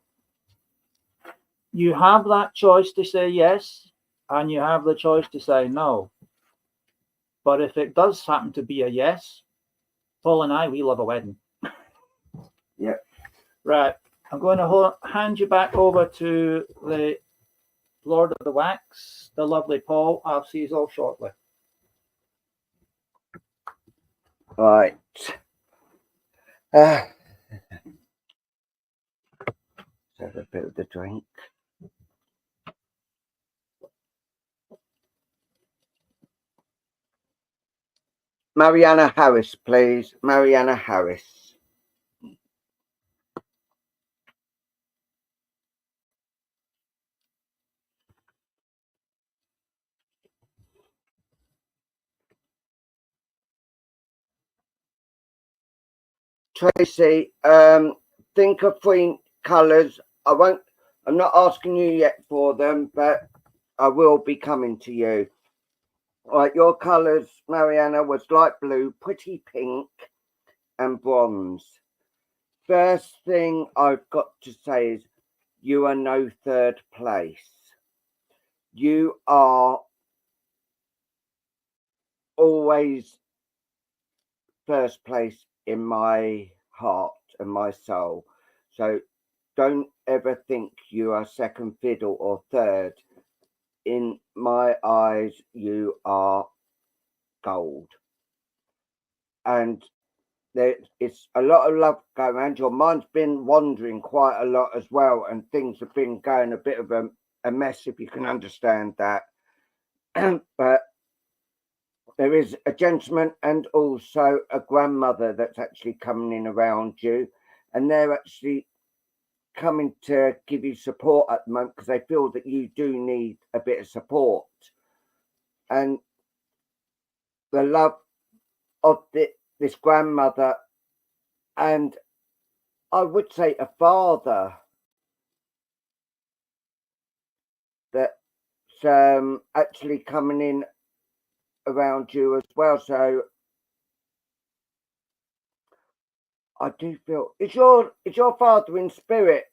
you have that choice to say yes, and you have the choice to say no. But if it does happen to be a yes, Paul and I, we love a wedding.
Yep.
Right. I'm going to hand you back over to the Lord of the Wax, the lovely Paul. I'll see you all shortly.
Right. Let's have a bit of the drink. Mariana Harris, please. Mariana Harris. Tracy, think of 3 colours. I'm not asking you yet for them, but I will be coming to you. Right, your colours, Mariana, was light blue, pretty pink, and bronze. First thing I've got to say is you are no 3rd place. You are always 1st place in my heart and my soul. So don't ever think you are 2nd fiddle or 3rd. In my eyes, you are gold. And it's a lot of love going around. Your mind's been wandering quite a lot as well, and things have been going a bit of a mess, if you can understand that. But there is a gentleman and also a grandmother that's actually coming in around you, and they're actually coming to give you support at the moment because they feel that you do need a bit of support. And the love of this grandmother, and I would say a father that's actually coming in around you as well. So I do feel is your father in spirit,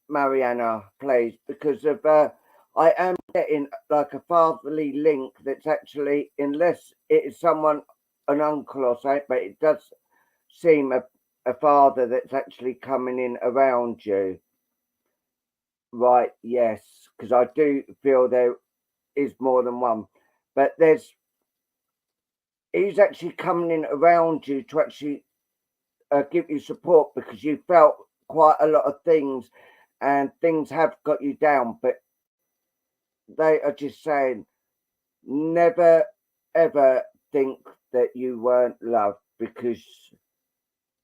Mariana, please, because of I am getting like a fatherly link that's actually, unless it is someone, an uncle or something, but it does seem a father that's actually coming in around you. Right, yes, because I do feel there is more than one, but he's actually coming in around you to actually give you support because you felt quite a lot of things and things have got you down, but they are just saying never ever think that you weren't loved because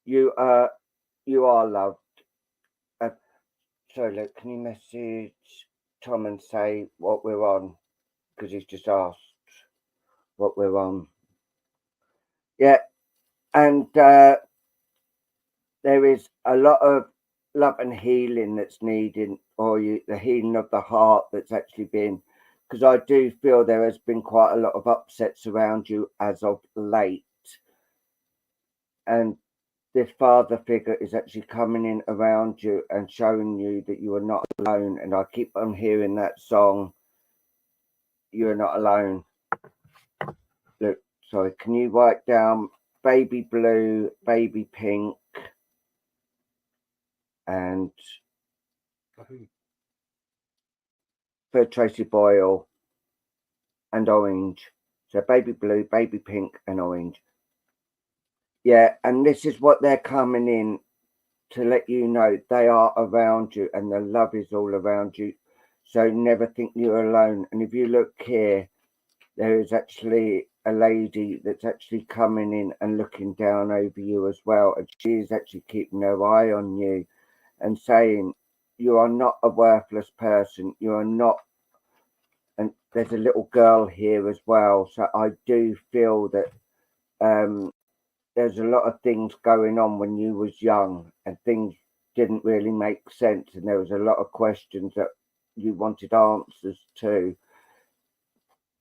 you are loved. So look, can you message Tom and say what we're on, because he's just asked what we're on. Yeah, and there is a lot of love and healing that's needed, or the healing of the heart that's actually been, because I do feel there has been quite a lot of upsets around you as of late, and this father figure is actually coming in around you and showing you that you are not alone. And I keep on hearing that song, "You're Not Alone." Look, sorry, can you write down baby blue, baby pink, and for Tracy Boyle, and orange? So baby blue, baby pink, and orange. Yeah, and this is what they're coming in to let you know. They are around you and the love is all around you. So never think you're alone. And if you look here, there is actually a lady that's actually coming in and looking down over you as well. And she is actually keeping her eye on you and saying, you are not a worthless person. You are not. And there's a little girl here as well. So I do feel that there's a lot of things going on when you was young and things didn't really make sense. And there was a lot of questions that you wanted answers to.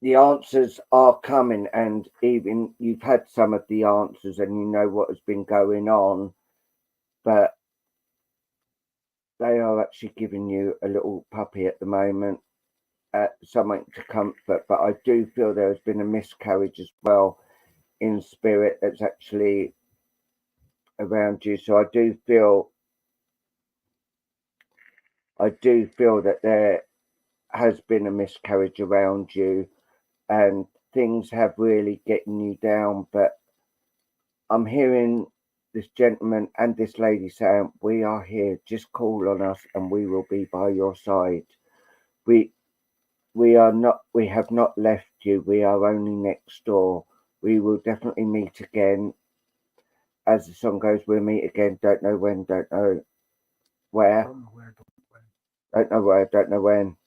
The answers are coming, and even you've had some of the answers and you know what has been going on, but they are actually giving you a little puppy at the moment, something to comfort. But I do feel there has been a miscarriage as well in spirit that's actually around you. So I do feel that there has been a miscarriage around you and things have really getting you down. But I'm hearing this gentleman and this lady saying, we are here, just call on us and we will be by your side. We have not left you. We are only next door. We will definitely meet again. As the song goes, we'll meet again. Don't know when, don't know where. Don't know where, don't know when.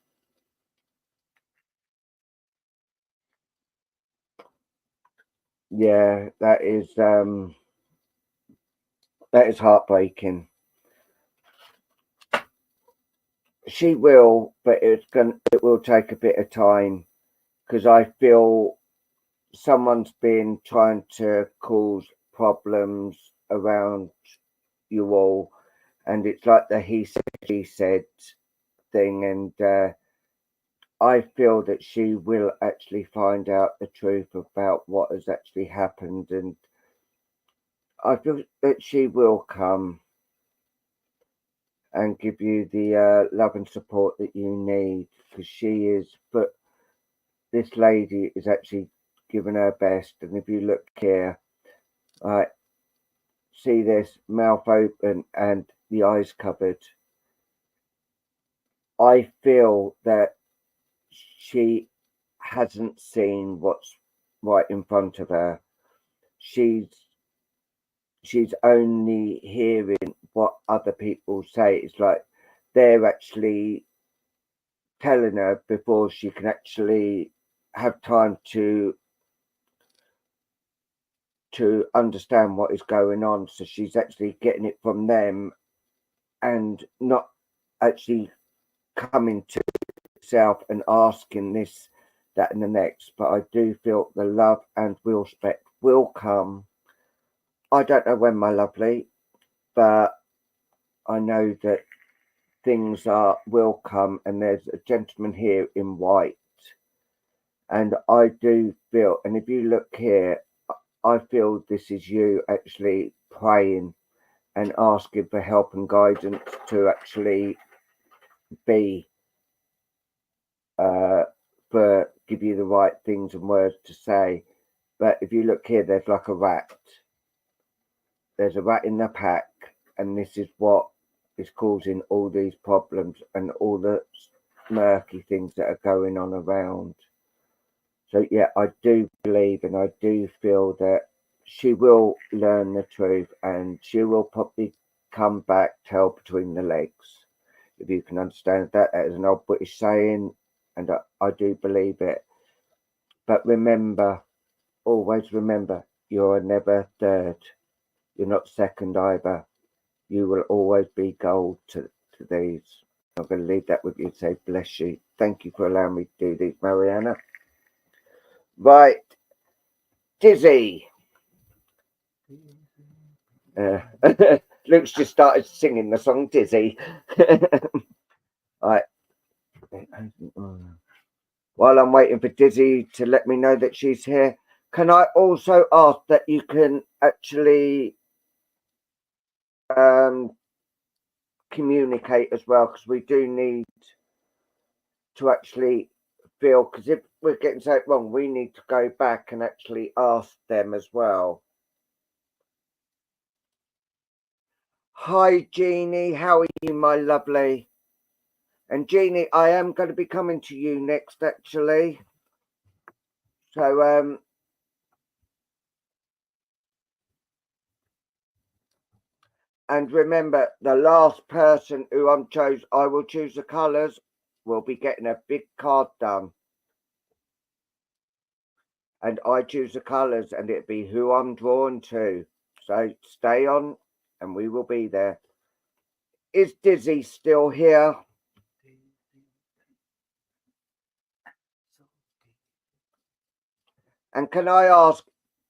Yeah, that is heartbreaking. She will, but it will take a bit of time because I feel someone's been trying to cause problems around you all, and it's like the he said she said thing, and I feel that she will actually find out the truth about what has actually happened, and I feel that she will come and give you the love and support that you need, because she is, but this lady is actually giving her best. And if you look here, right, see this mouth open and the eyes covered, I feel that she hasn't seen what's right in front of her. She's only hearing what other people say. It's like they're actually telling her before she can actually have time to understand what is going on. So she's actually getting it from them and not actually coming to herself and asking this, that, and the next. But I do feel the love and respect will come. I don't know when, my lovely, but I know that things will come, and there's a gentleman here in white, and I do feel, and if you look here, I feel this is you actually praying and asking for help and guidance to actually be for give you the right things and words to say. But if you look here, there's like a rat. There's a rat in the pack, and this is what is causing all these problems and all the murky things that are going on around. So yeah, I do believe and I do feel that she will learn the truth, and she will probably come back tail between the legs. If you can understand that, that is an old British saying, and I do believe it. But remember, always remember, you're never third. You're not second either. You will always be gold to these. I'm going to leave that with you and say, bless you. Thank you for allowing me to do these, Mariana. Right. Dizzy. Luke's just started singing the song Dizzy. Right. While I'm waiting for Dizzy to let me know that she's here, can I also ask that you can actually communicate as well, because we do need to actually feel, because if we're getting something wrong, we need to go back and actually ask them as well. Hi, Jeannie. How are you, my lovely? And Jeannie, I am going to be coming to you next, actually. So, and remember, the last person who I will choose the colours, will be getting a big card done. And I choose the colours, and it'll be who I'm drawn to. So stay on, and we will be there. Is Dizzy still here? And can I ask,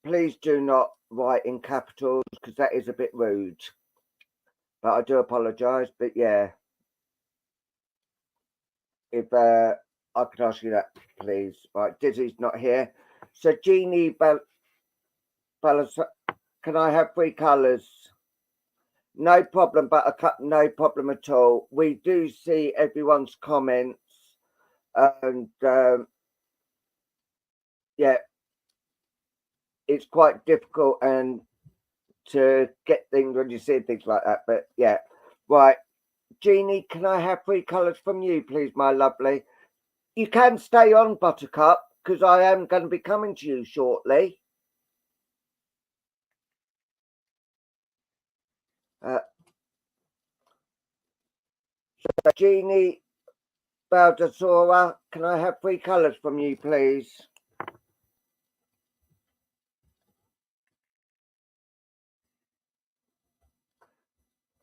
please do not write in capitals, because that is a bit rude. But I do apologise. But yeah, if I could ask you that, please. Right, Dizzy's not here. So Jeannie, can I have 3 colours? No problem, Buttercup, no problem at all. We do see everyone's comments, and yeah, it's quite difficult and to get things when you see things like that. But yeah, right, Jeannie, can I have 3 colours from you, please, my lovely? You can stay on, Buttercup, because I am going to be coming to you shortly. So Jeannie Baldasora, can I have 3 colours from you, please?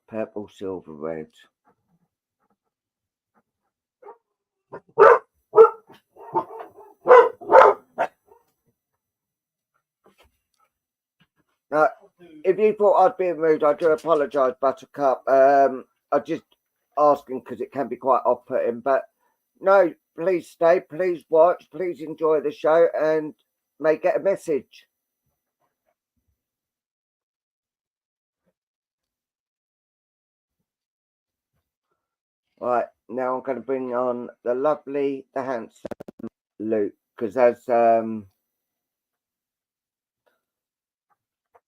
Purple, silver, red. If you thought I'd be rude, I do apologise, Buttercup. I just asking because it can be quite off-putting. But no, please stay, please watch, please enjoy the show, and may get a message. Right, now I'm going to bring on the lovely, the handsome Luke, because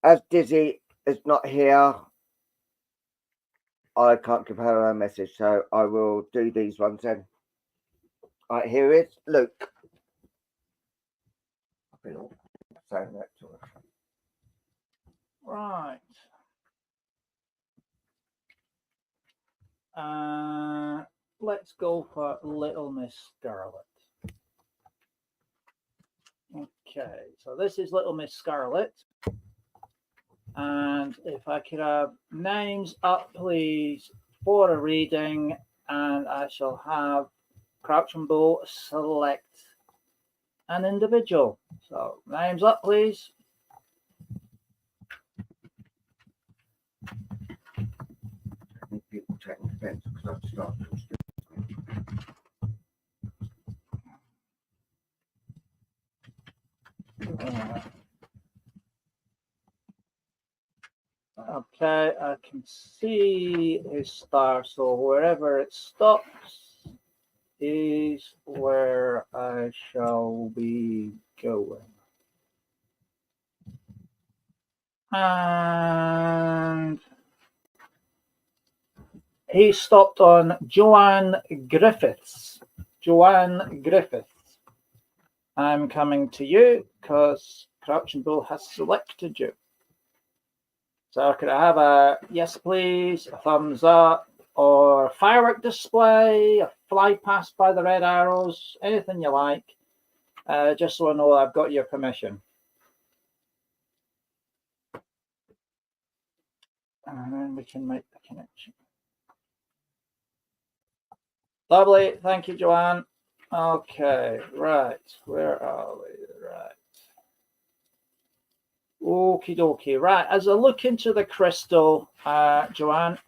as Dizzy is not here, I can't give her a message, so I will do these ones then. Right, here is Luke. saying that to us.
Right. Let's go for Little Miss Scarlet. Okay, so this is Little Miss Scarlet. And if I could have names up, please, for a reading, and I shall have Crouching Bull select an individual. So names up, please.
I need people taking offense because I've started.
Okay, I can see his star, so wherever it stops is where I shall be going. And he stopped on Joanne Griffiths. Joanne Griffiths. I'm coming to you because Crouching Bull has selected you. So could I have a yes, please, a thumbs up, or a firework display, a fly past by the red arrows, anything you like, just so I know I've got your permission. And then we can make the connection. Lovely. Thank you, Joanne. Okay, right. Where are we? Right. Okie dokie. Right. As I look into the crystal, Joanne,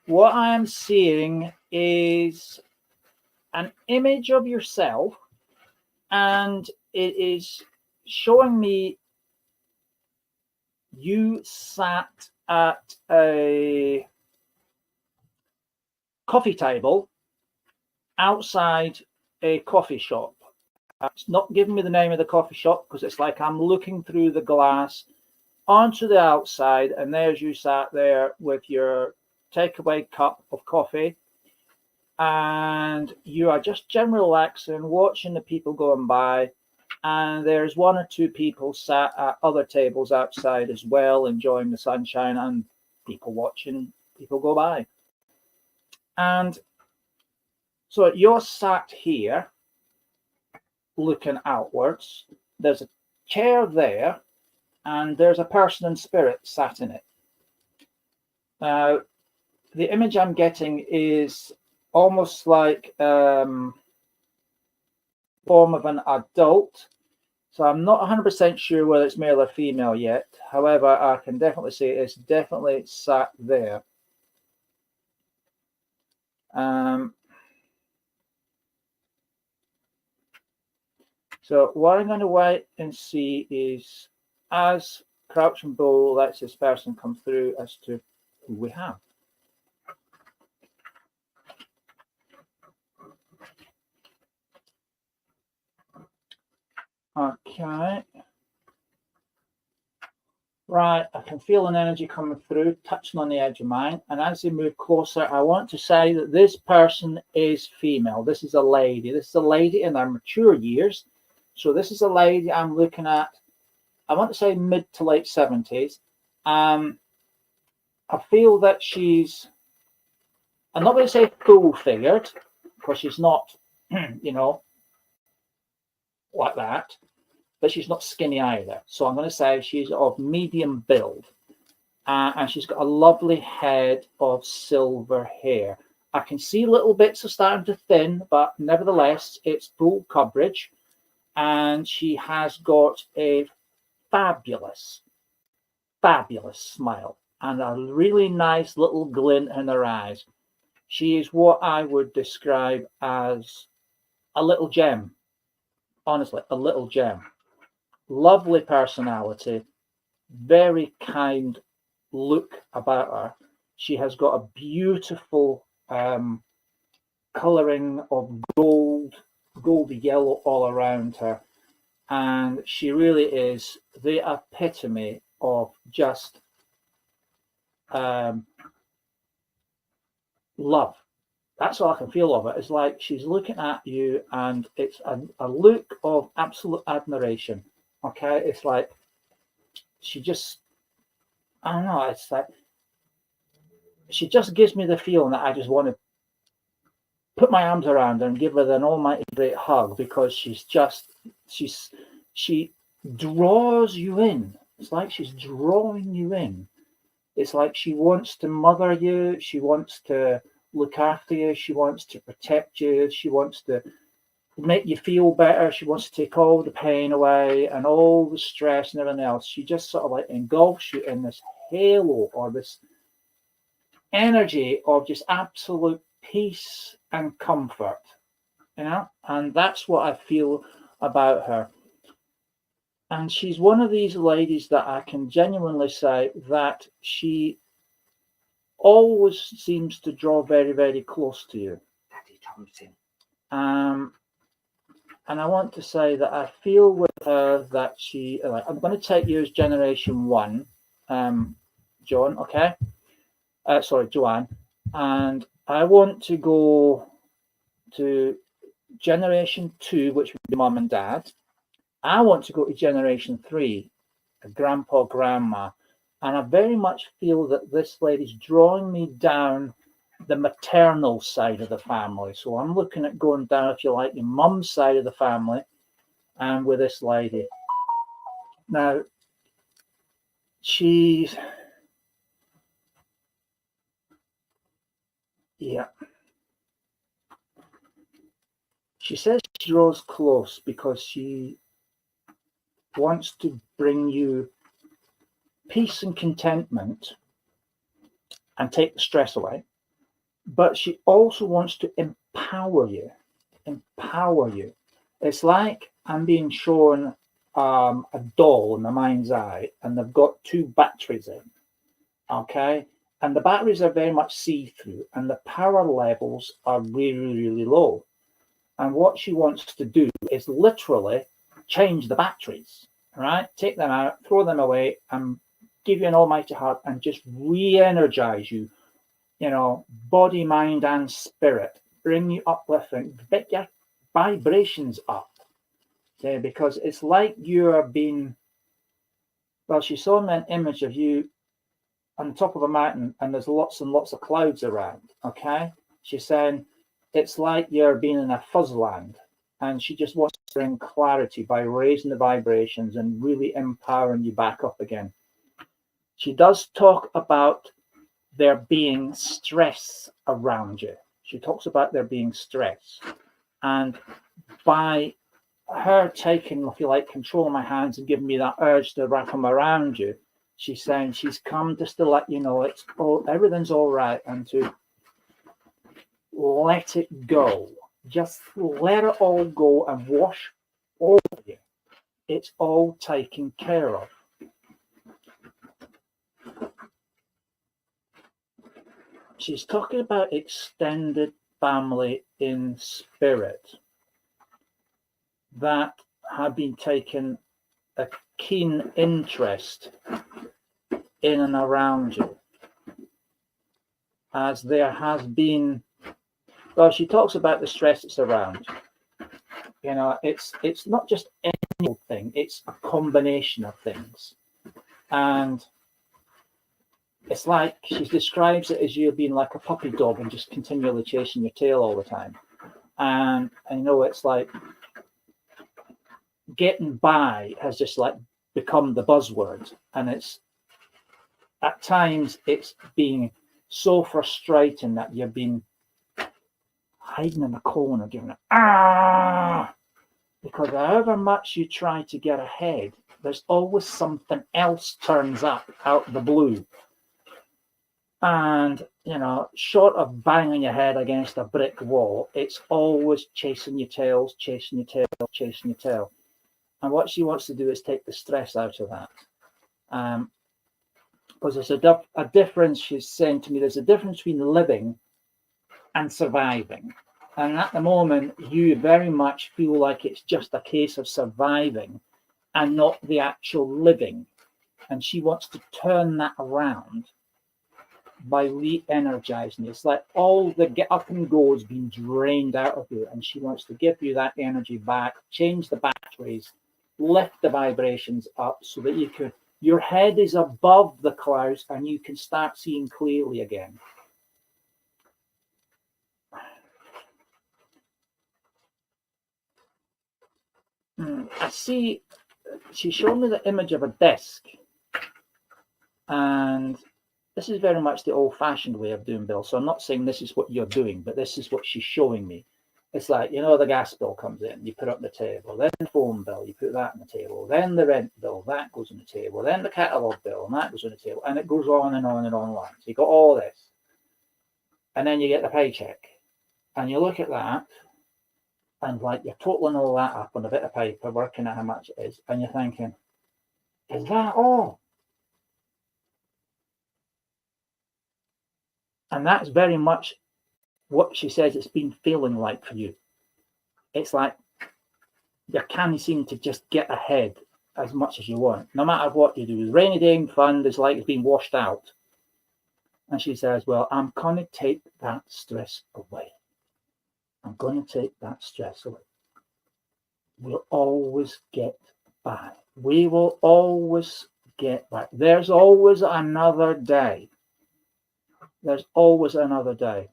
what I'm seeing is an image of yourself, and it is showing me you sat at a coffee table outside a coffee shop. It's not giving me the name of the coffee shop because it's like I'm looking through the glass onto the outside, and there's you sat there with your takeaway cup of coffee, and you are just generally relaxing, watching the people going by, and there's one or two people sat at other tables outside as well, enjoying the sunshine and people watching people go by. And so you're sat here looking outwards. There's a chair there, and there's a person in spirit sat in it. Now, the image I'm getting is almost like form of an adult. So I'm not 100% sure whether it's male or female yet. However, I can definitely say it's definitely sat there. So what I'm going to wait and see is, as Crouching Bull lets this person come through, as to who we have. Okay. Right, I can feel an energy coming through, touching on the edge of mine. And as they move closer, I want to say that this person is female. This is a lady. This is a lady in their mature years. So this is a lady I'm looking at, I want to say mid to late 70s. I feel that she's, I'm not going to say full-figured, because she's not, you know, like that. But she's not skinny either. So I'm going to say she's of medium build. And she's got a lovely head of silver hair. I can see little bits are starting to thin, but nevertheless, it's full coverage. And she has got a fabulous, fabulous smile and a really nice little glint in her eyes. She is what I would describe as a little gem. Honestly, a little gem. Lovely personality, very kind look about her. She has got a beautiful colouring of goldy yellow all around her. And she really is the epitome of just love. That's all I can feel of it. It's like she's looking at you, and it's a look of absolute admiration Okay, it's like she just, I don't know, it's like she just gives me the feeling that I just want to put my arms around her and give her an almighty great hug, because she draws you in. It's like she's drawing you in. It's like she wants to mother you, she wants to look after you, she wants to protect you, she wants to make you feel better, she wants to take all the pain away and all the stress and everything else. She just sort of like engulfs you in this halo or this energy of just absolute peace and comfort, and that's what I feel about her. And she's one of these ladies that I can genuinely say that she always seems to draw very, very close to you. And I want to say that I feel with her that she, I'm going to take you as generation 1, John, okay? Sorry, Joanne. And I want to go to generation 2, which would be mum and dad. I want to go to generation 3, grandpa, grandma. And I very much feel that this lady's drawing me down the maternal side of the family. So I'm looking at going down, if you like, your mum's side of the family, and with this lady. Now, she's, yeah. She says she draws close because she wants to bring you peace and contentment and take the stress away. But she also wants to empower you. Empower you. It's like I'm being shown a doll in the mind's eye, and they've got 2 batteries in. Okay? And the batteries are very much see-through, and the power levels are really, really low. And what she wants to do is literally change the batteries, right? Take them out, throw them away, and give you an almighty hug and just re-energize you, body, mind, and spirit. Bring you uplifting, get your vibrations up. Okay, because it's like you're being, well, she saw me an image of you on top of a mountain and there's lots and lots of clouds around. Okay, she's saying it's like you're being in a fuzzland, and she just wants to bring clarity by raising the vibrations and really empowering you back up again. She does talk about there being stress around you. She talks about there being stress. And by her taking, if you like, control of my hands and giving me that urge to wrap them around you, she's saying she's come just to let you know everything's all right, and to let it go. Just let it all go and wash over you. It's all taken care of. She's talking about extended family in spirit that have been taking a keen interest in and around you, as there has been, well, she talks about the stress that's around. It's not just any thing, it's a combination of things. And it's like she describes it as you being like a puppy dog and just continually chasing your tail all the time. And I know it's like getting by has just like become the buzzword. And it's at times it's being so frustrating that you've been hiding in a corner, giving it because however much you try to get ahead, there's always something else turns up out of the blue. And, short of banging your head against a brick wall, it's always chasing your tail. And what she wants to do is take the stress out of that. Because there's a difference, she's saying to me, there's a difference between living and surviving. And at the moment, you very much feel like it's just a case of surviving and not the actual living. And she wants to turn that around by re-energizing you. It's like all the get up and go has been drained out of you, and she wants to give you that energy back, change the batteries, lift the vibrations up so that your head is above the clouds and you can start seeing clearly again. I see, she showed me the image of a disc, and this is very much the old-fashioned way of doing bills. So I'm not saying this is what you're doing, but this is what she's showing me. It's like, you know, the gas bill comes in, you put it on the table, then the phone bill, you put that on the table, then the rent bill, that goes on the table, then the catalogue bill, and that goes on the table, and it goes on and on and on. So you got all this, and then you get the paycheck, and you look at that, and like you're totaling all that up on a bit of paper, working out how much it is, and you're thinking, is that all? And that's very much what she says it's been feeling like for you. It's like you can't seem to just get ahead as much as you want, no matter what you do. The rainy day fund is like it's been washed out. And she says, well, I'm going to take that stress away. I'm going to take that stress away. We'll always get by. We will always get by. There's always another day. There's always another day.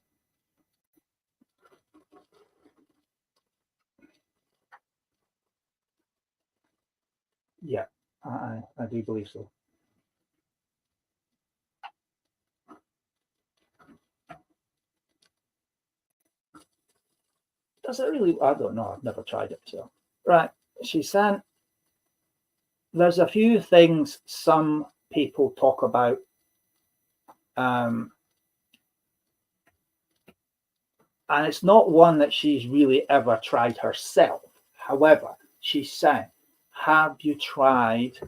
Yeah, I do believe so. Does it really? I don't know. I've never tried it. So, right. She's saying there's a few things some people talk about. And it's not one that she's really ever tried herself. However, she's saying, have you tried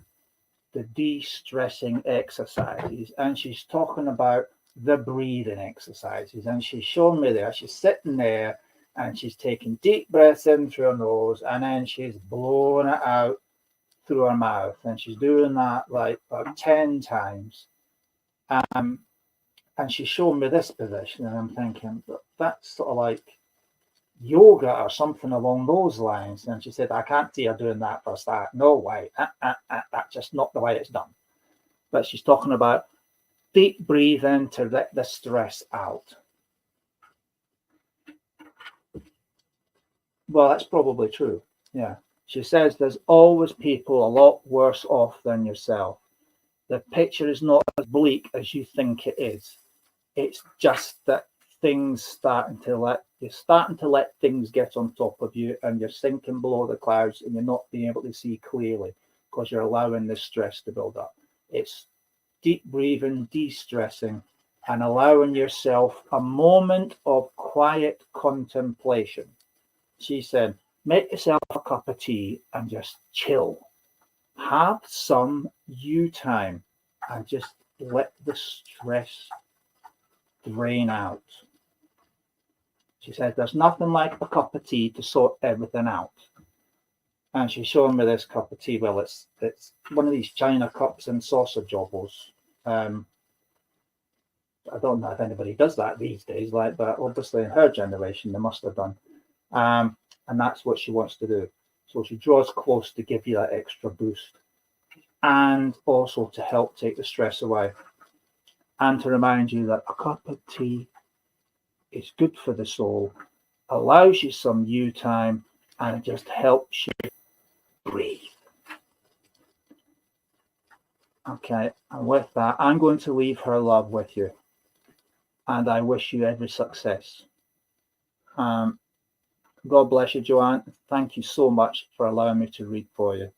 the de-stressing exercises? And she's talking about the breathing exercises. And she's showing me there. She's sitting there and she's taking deep breaths in through her nose, and then she's blowing it out through her mouth. And she's doing that like about 10 times. And she's showing me this position, and I'm thinking, that's sort of like yoga or something along those lines. And she said, I can't see her doing that for a start. No way. That's just not the way it's done. But she's talking about deep breathing to let the stress out. Well, that's probably true. Yeah. She says there's always people a lot worse off than yourself. The picture is not as bleak as you think it is. It's just that you're starting to let things get on top of you, and you're sinking below the clouds, and you're not being able to see clearly because you're allowing the stress to build up. It's deep breathing, de-stressing, and allowing yourself a moment of quiet contemplation. She said, make yourself a cup of tea and just chill. Have some you time and just let the stress drain out. She said, there's nothing like a cup of tea to sort everything out. And she's showing me this cup of tea. Well, it's one of these China cups and saucer jobbos. I don't know if anybody does that these days, but obviously in her generation, they must have done. And that's what she wants to do. So she draws close to give you that extra boost, and also to help take the stress away, and to remind you that a cup of tea is good for the soul, allows you some you time, and it just helps you breathe. Okay, and with that, I'm going to leave her love with you, and I wish you every success. God bless you, Joanne. Thank you so much for allowing me to read for you.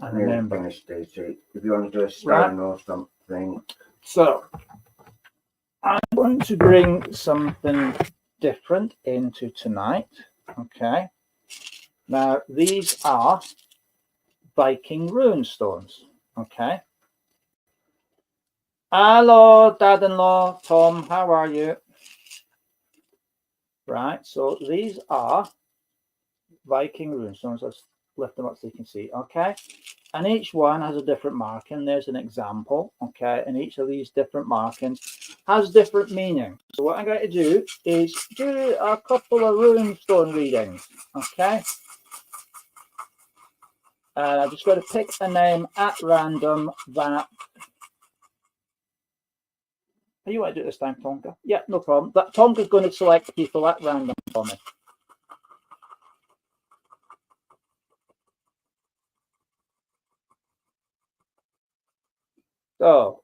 And remember,
if you want to do a stone or something.
So, I'm going to bring something different into tonight. Okay. Now, these are Viking rune stones. Okay. Hello, Dad-in-law, Tom. How are you? Right. So these are Viking rune stones. Let's lift them up so you can see. Okay. And each one has a different marking. There's an example. Okay. And each of these different markings has different meaning. So what I'm going to do is do a couple of rune stone readings. Okay. And I'm just going to pick a name at random that... Are you want to do it this time, Tonka? Yeah, no problem. That Tonka's going to select people at random for me. So,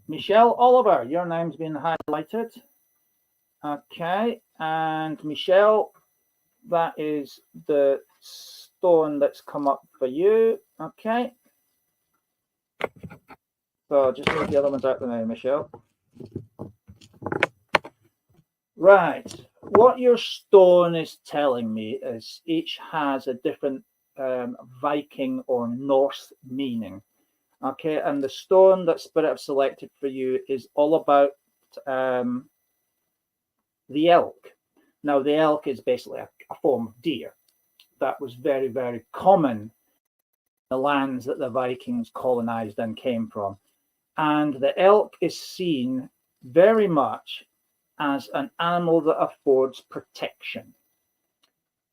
Michelle Oliver, your name's been highlighted. Okay, and Michelle, that is the stone that's come up for you. Okay. So just move the other ones out the way, Michelle. Right. What your stone is telling me is each has a different Viking or Norse meaning. Okay, and the stone that Spirit have selected for you is all about the elk. Now, the elk is basically a form of deer that was very, very common in the lands that the Vikings colonized and came from. And the elk is seen very much as an animal that affords protection.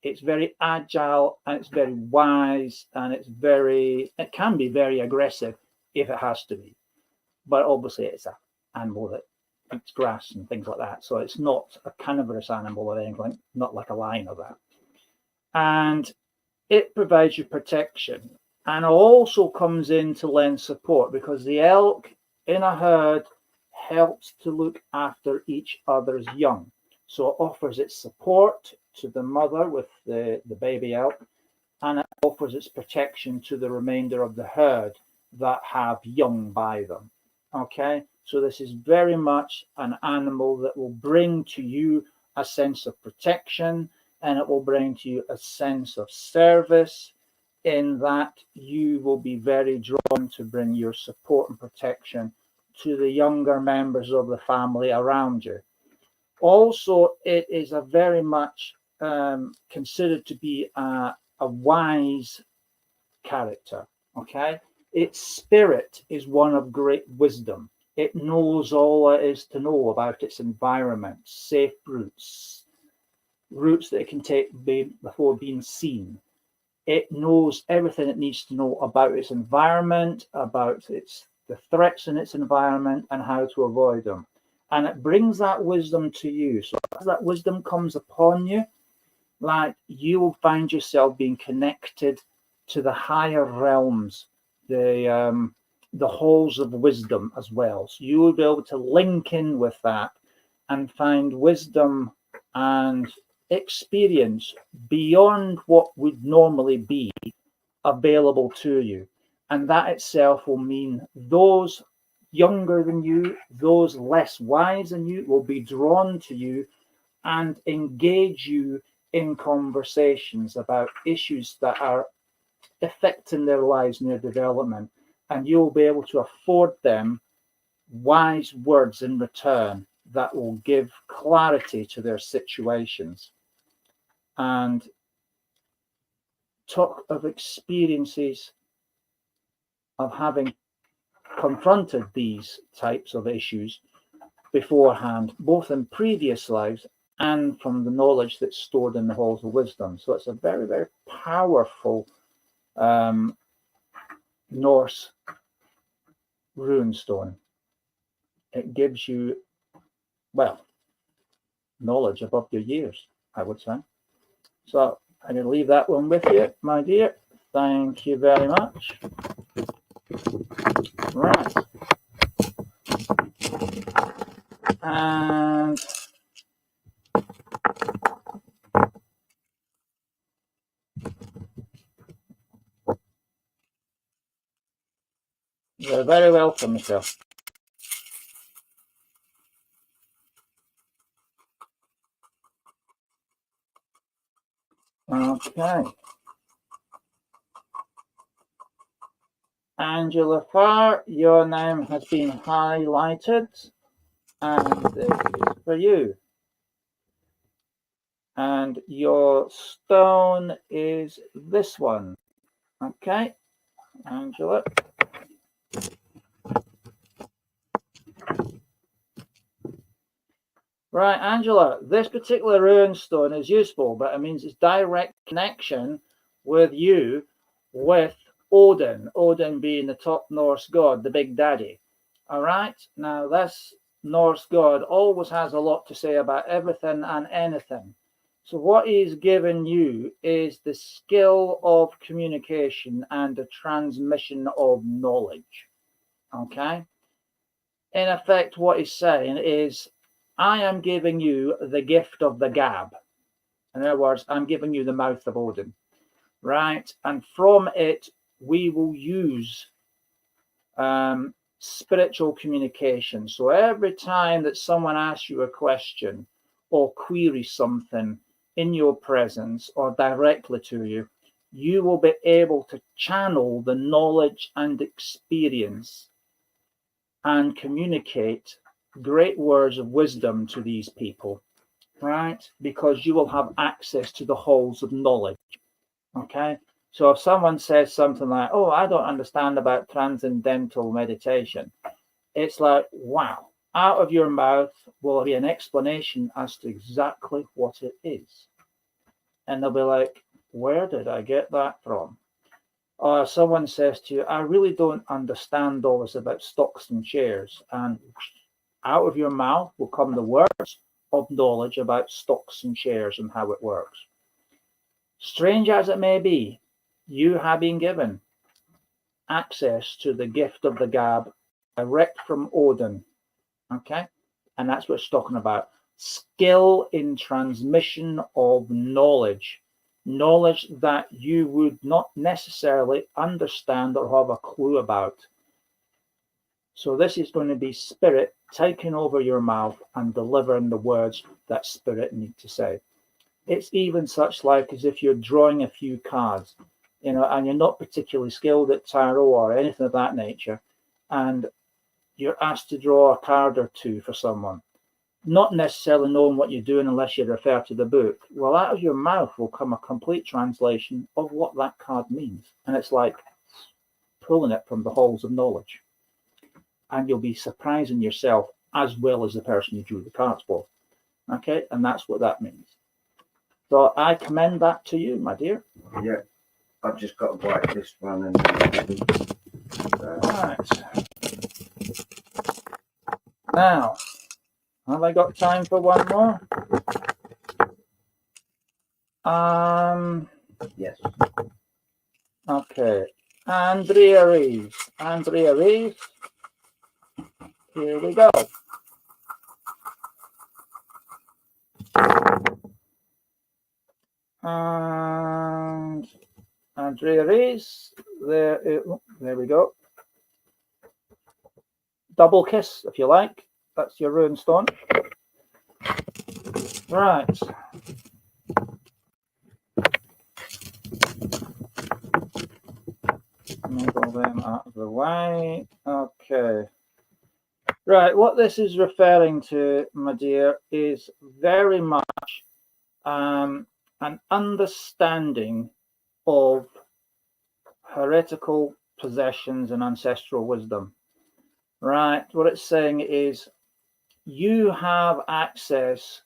It's very agile and it's very wise, and it can be very aggressive if it has to be. But obviously it's an animal that eats grass and things like that. So it's not a carnivorous animal or anything, not like a lion or that. And it provides you protection, and also comes in to lend support, because the elk in a herd helps to look after each other's young. So it offers its support to the mother with the baby elk, and it offers its protection to the remainder of the herd that have young by them. Okay, so this is very much an animal that will bring to you a sense of protection, and it will bring to you a sense of service, in that you will be very drawn to bring your support and protection to the younger members of the family around you. Also, it is a very much considered to be a wise character. Okay, its spirit is one of great wisdom. It knows all there is to know about its environment, safe routes that it can take before being seen. It knows everything it needs to know about its environment, about the threats in its environment, and how to avoid them. And it brings that wisdom to you. So as that wisdom comes upon you, like, you will find yourself being connected to the higher realms, the halls of wisdom as well. So you will be able to link in with that and find wisdom and experience beyond what would normally be available to you. And that itself will mean those younger than you, those less wise than you, will be drawn to you and engage you in conversations about issues that are affecting their lives and their development. And you'll be able to afford them wise words in return that will give clarity to their situations. And talk of experiences of having confronted these types of issues beforehand, both in previous lives and from the knowledge that's stored in the halls of wisdom. So it's a very, very powerful Norse runestone. It gives you, well, knowledge above your years, I would say. So I'm going to leave that one with you, my dear. Thank you very much. Right. And you're very welcome, Michelle. Okay. Angela Farr, your name has been highlighted, and this is for you. And your stone is this one. Okay, Angela. Right, Angela, this particular rune stone is useful, but it means it's direct connection with you with Odin, Odin being the top Norse god, the big daddy. All right. Now, this Norse god always has a lot to say about everything and anything. So, what he's given you is the skill of communication and the transmission of knowledge. Okay. In effect, what he's saying is, I am giving you the gift of the gab. In other words, I'm giving you the mouth of Odin, right? And from it, we will use spiritual communication. So every time that someone asks you a question or queries something in your presence or directly to you, you will be able to channel the knowledge and experience and communicate great words of wisdom to these people, right? Because you will have access to the halls of knowledge. Okay. So if someone says something like, oh, I don't understand about transcendental meditation, it's like, wow, out of your mouth will be an explanation as to exactly what it is. And they'll be like, where did I get that from? Or someone says to you, I really don't understand all this about stocks and shares. And out of your mouth will come the words of knowledge about stocks and shares and how it works. Strange as it may be, you have been given access to the gift of the gab direct from Odin. Okay? And that's what it's talking about. Skill in transmission of knowledge. Knowledge that you would not necessarily understand or have a clue about. So this is going to be spirit taking over your mouth and delivering the words that spirit need to say. It's even such like as if you're drawing a few cards, you know, and you're not particularly skilled at tarot or anything of that nature, and you're asked to draw a card or two for someone, not necessarily knowing what you're doing unless you refer to the book. Well, out of your mouth will come a complete translation of what that card means. And it's like pulling it from the halls of knowledge. And you'll be surprising yourself as well as the person you drew the cards for. Okay, and that's what that means. So I commend that to you, my dear.
Yeah, I've just got to write this one and.
Right. Now, have I got time for one more?
Yes.
Okay. Andrea Reeves. Andrea Reeves. Here we go. And Andrea Reeves. There we go. Double kiss, if you like. That's your rune stone. Right. Move them out of the way. Okay. Right. What this is referring to, my dear, is very much an understanding of heretical possessions and ancestral wisdom. Right. What it's saying is you have access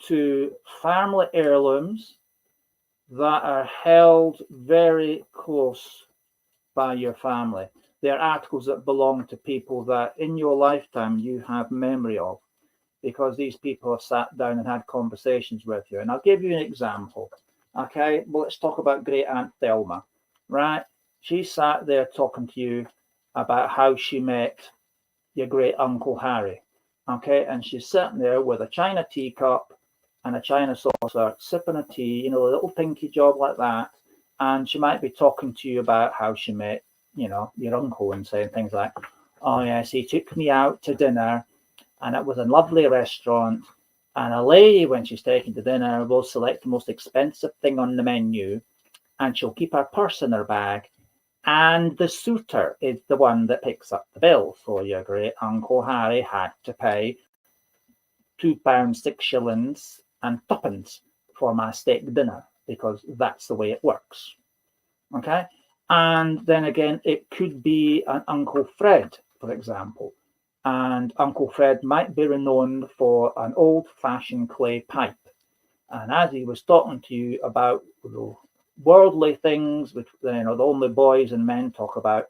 to family heirlooms that are held very close by your family. They're articles that belong to people that in your lifetime you have memory of, because these people have sat down and had conversations with you. And I'll give you an example. Okay, well, let's talk about Great Aunt Thelma, right? She sat there talking to you about how she met your great uncle Harry. Okay, and she's sitting there with a china teacup and a china saucer, sipping a tea, you know, a little pinky job like that. And she might be talking to you about how she met, you know, your uncle, and saying things like, oh yes, he took me out to dinner and it was a lovely restaurant. And a lady, when she's taken to dinner, will select the most expensive thing on the menu and she'll keep her purse in her bag. And the suitor is the one that picks up the bill. So your great uncle Harry had to pay £2, 6 shillings and tuppence for my steak dinner, because that's the way it works. Okay. And then again, it could be an Uncle Fred, for example. And Uncle Fred might be renowned for an old-fashioned clay pipe. And as he was talking to you about worldly things, which the only boys and men talk about,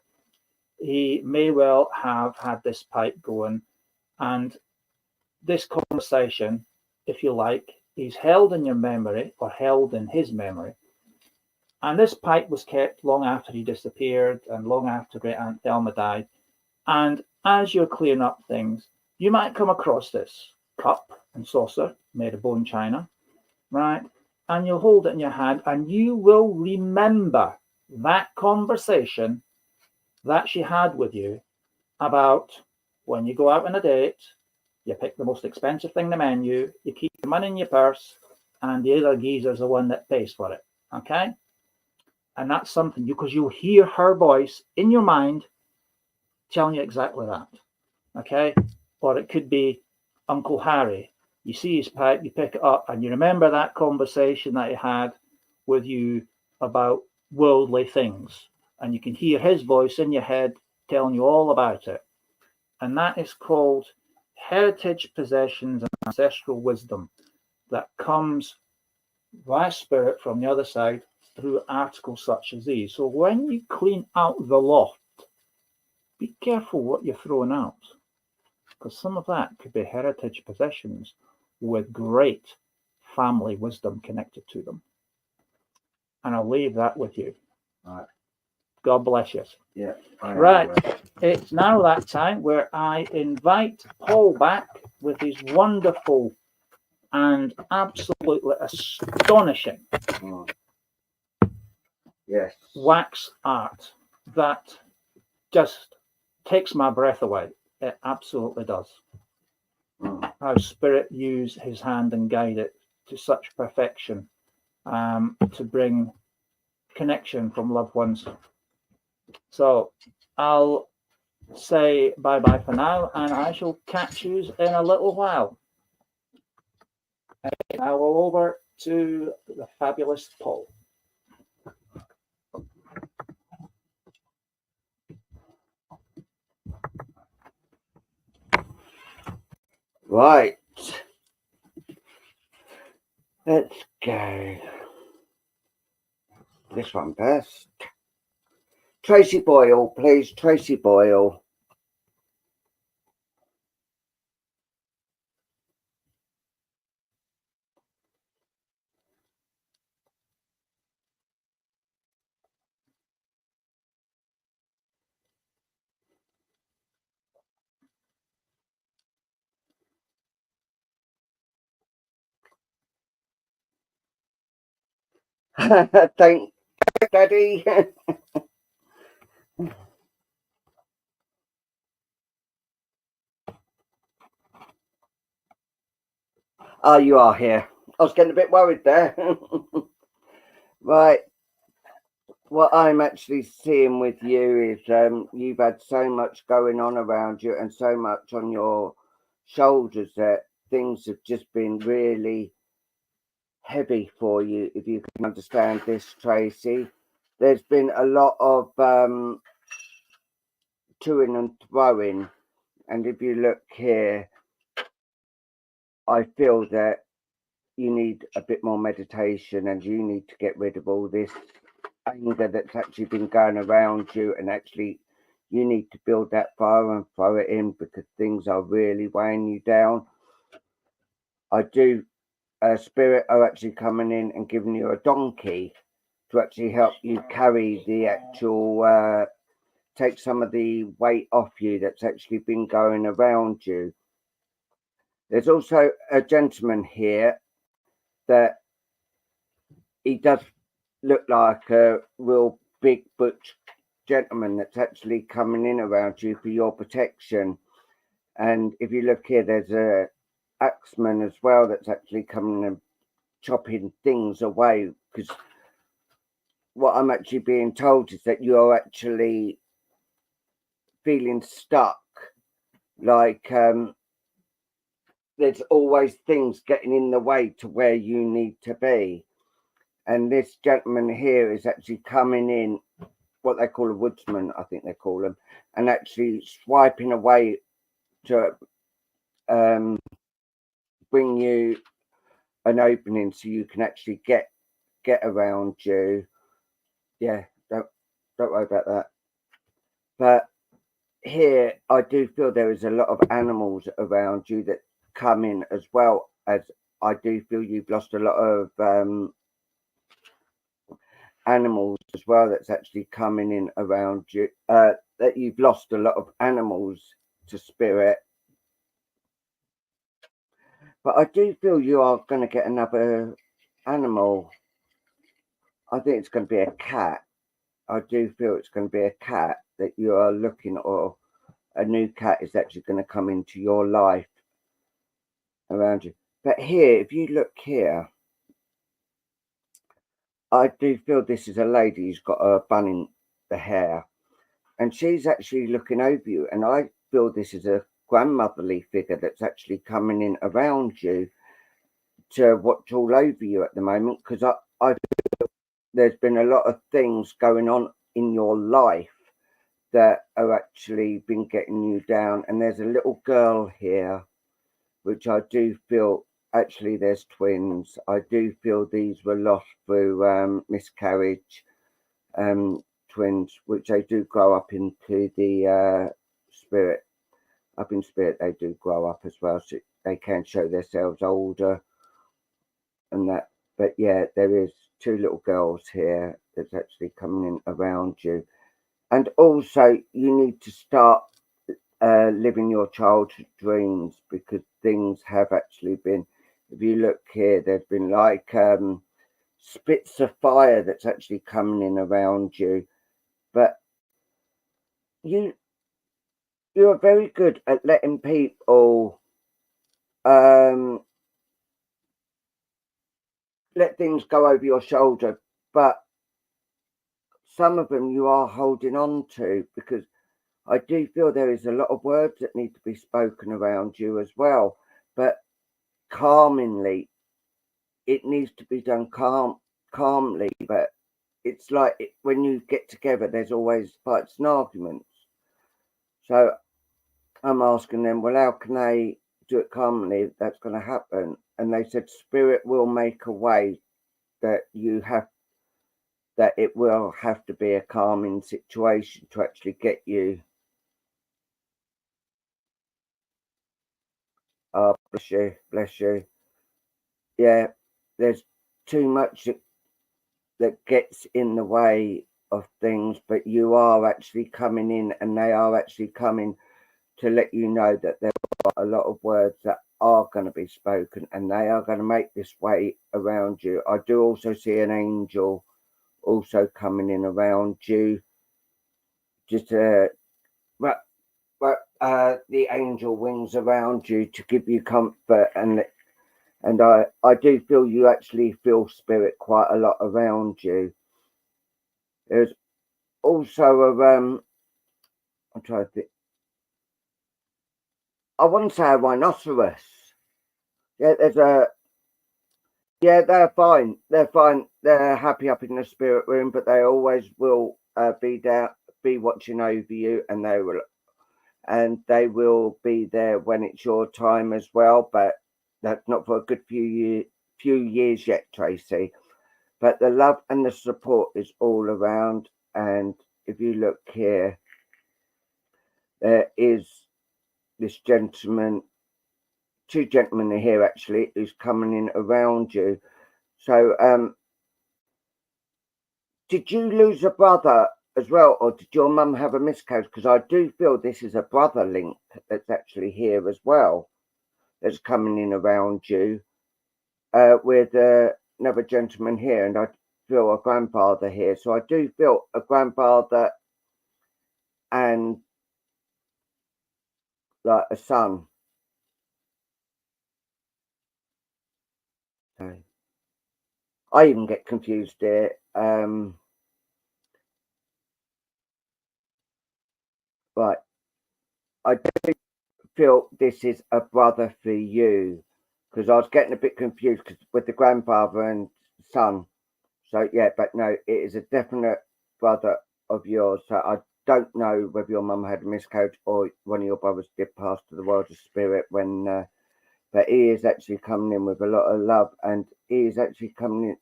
he may well have had this pipe going, and this conversation, if you like, is held in your memory or held in his memory. And this pipe was kept long after he disappeared and long after Great Aunt Thelma died. And as you're clearing up things, you might come across this cup and saucer made of bone china, right? And you'll hold it in your hand and you will remember that conversation that she had with you about when you go out on a date, you pick the most expensive thing in the menu, you keep the money in your purse, and the other geezer's the one that pays for it. Okay? And that's something because you'll hear her voice in your mind telling you exactly that. Okay? Or it could be Uncle Harry. You see his pipe, you pick it up, and you remember that conversation that he had with you about worldly things. And you can hear his voice in your head telling you all about it. And that is called heritage, possessions, and ancestral wisdom that comes via spirit from the other side through articles such as these. So when you clean out the loft, be careful what you're throwing out, because some of that could be heritage possessions with great family wisdom connected to them. And I'll leave that with you.
All right.
God bless you.
Yeah.
Right. It's now that time where I invite Paul back with his wonderful and absolutely astonishing
yes,
wax art that just takes my breath away. It absolutely does. How Spirit used his hand and guide it to such perfection to bring connection from loved ones. So I'll say bye-bye for now, and I shall catch you in a little while. And now over to the fabulous Paul.
Right. Let's go. This one first. Tracy Boyle, please. Tracy Boyle. Thank you, Daddy. Oh, you are here. I was getting a bit worried there. Right. What I'm actually seeing with you is you've had so much going on around you and so much on your shoulders that things have just been really heavy for you, if you can understand this, Tracy. There's been a lot of toing and throwing, and if you look here, I feel that you need a bit more meditation and you need to get rid of all this anger that's actually been going around you, and actually you need to build that fire and throw it in because things are really weighing you down. I do Spirit are actually coming in and giving you a donkey to actually help you carry the actual take some of the weight off you that's actually been going around you. There's also a gentleman here that he does look like a real big butch gentleman that's actually coming in around you for your protection. And if you look here, there's a axeman as well that's actually coming and chopping things away, because what I'm actually being told is that you're actually feeling stuck, like there's always things getting in the way to where you need to be. And this gentleman here is actually coming in, what they call a woodsman, I think they call them, and actually swiping away to bring you an opening so you can actually get around you. Yeah, don't worry about that. But here, I do feel there is a lot of animals around you that come in, as well as I do feel you've lost a lot of animals as well. That's actually coming in around you. That you've lost a lot of animals to spirit. But I do feel you are going to get another animal. I think it's going to be a cat. I do feel it's going to be a cat that you are looking, or a new cat is actually going to come into your life around you. But here, if you look here, I do feel this is a lady who's got a bun in the hair, and she's actually looking over you. And I feel this is a grandmotherly figure that's actually coming in around you to watch all over you at the moment, because I there's been a lot of things going on in your life that are actually been getting you down. And there's a little girl here, which I do feel, actually there's twins. I do feel these were lost through miscarriage, twins, which they do grow up into the spirit. Up in spirit, they do grow up as well, so they can show themselves older and that. But yeah, there is two little girls here that's actually coming in around you. And also, you need to start living your childhood dreams, because things have actually been, if you look here, there's been like spits of fire that's actually coming in around you. But you you are very good at letting people um let things go over your shoulder, but some of them you are holding on to, because I do feel there is a lot of words that need to be spoken around you as well, but calmingly. It needs to be done calmly, but it's like when you get together, there's always fights and arguments. So I'm asking them, well, how can they do it calmly if that's going to happen? And they said, spirit will make a way that you have, that it will have to be a calming situation to actually get you. Oh, bless you, bless you. Yeah, there's too much that gets in the way of things, but you are actually coming in, and they are actually coming to let you know that there are a lot of words that are going to be spoken, and they are going to make this way around you. I do also see an angel also coming in around you, just the angel wings around you to give you comfort, and I do feel you actually feel spirit quite a lot around you. There's also I'm trying to think, I want to say a rhinoceros. Yeah, there's a yeah, they're fine. They're fine. They're happy up in the spirit room, but they always will be there, be watching over you, and they will be there when it's your time as well. But that's not for a good few years yet, Tracy. But the love and the support is all around. And if you look here, there is this gentleman, two gentlemen here actually, who's coming in around you. So, did you lose a brother as well, or did your mum have a miscarriage? Because I do feel this is a brother link that's actually here as well, that's coming in around you, with another gentleman here, and I feel a grandfather here. So I do feel a grandfather and like a son. So I even get confused here. Right, I do feel this is a brother for you, because I was getting a bit confused with the grandfather and son. So yeah, but no, it is a definite brother of yours. So I don't know whether your mum had a miscarriage or one of your brothers did pass to the world of spirit when, but he is actually coming in with a lot of love, and he is actually coming in.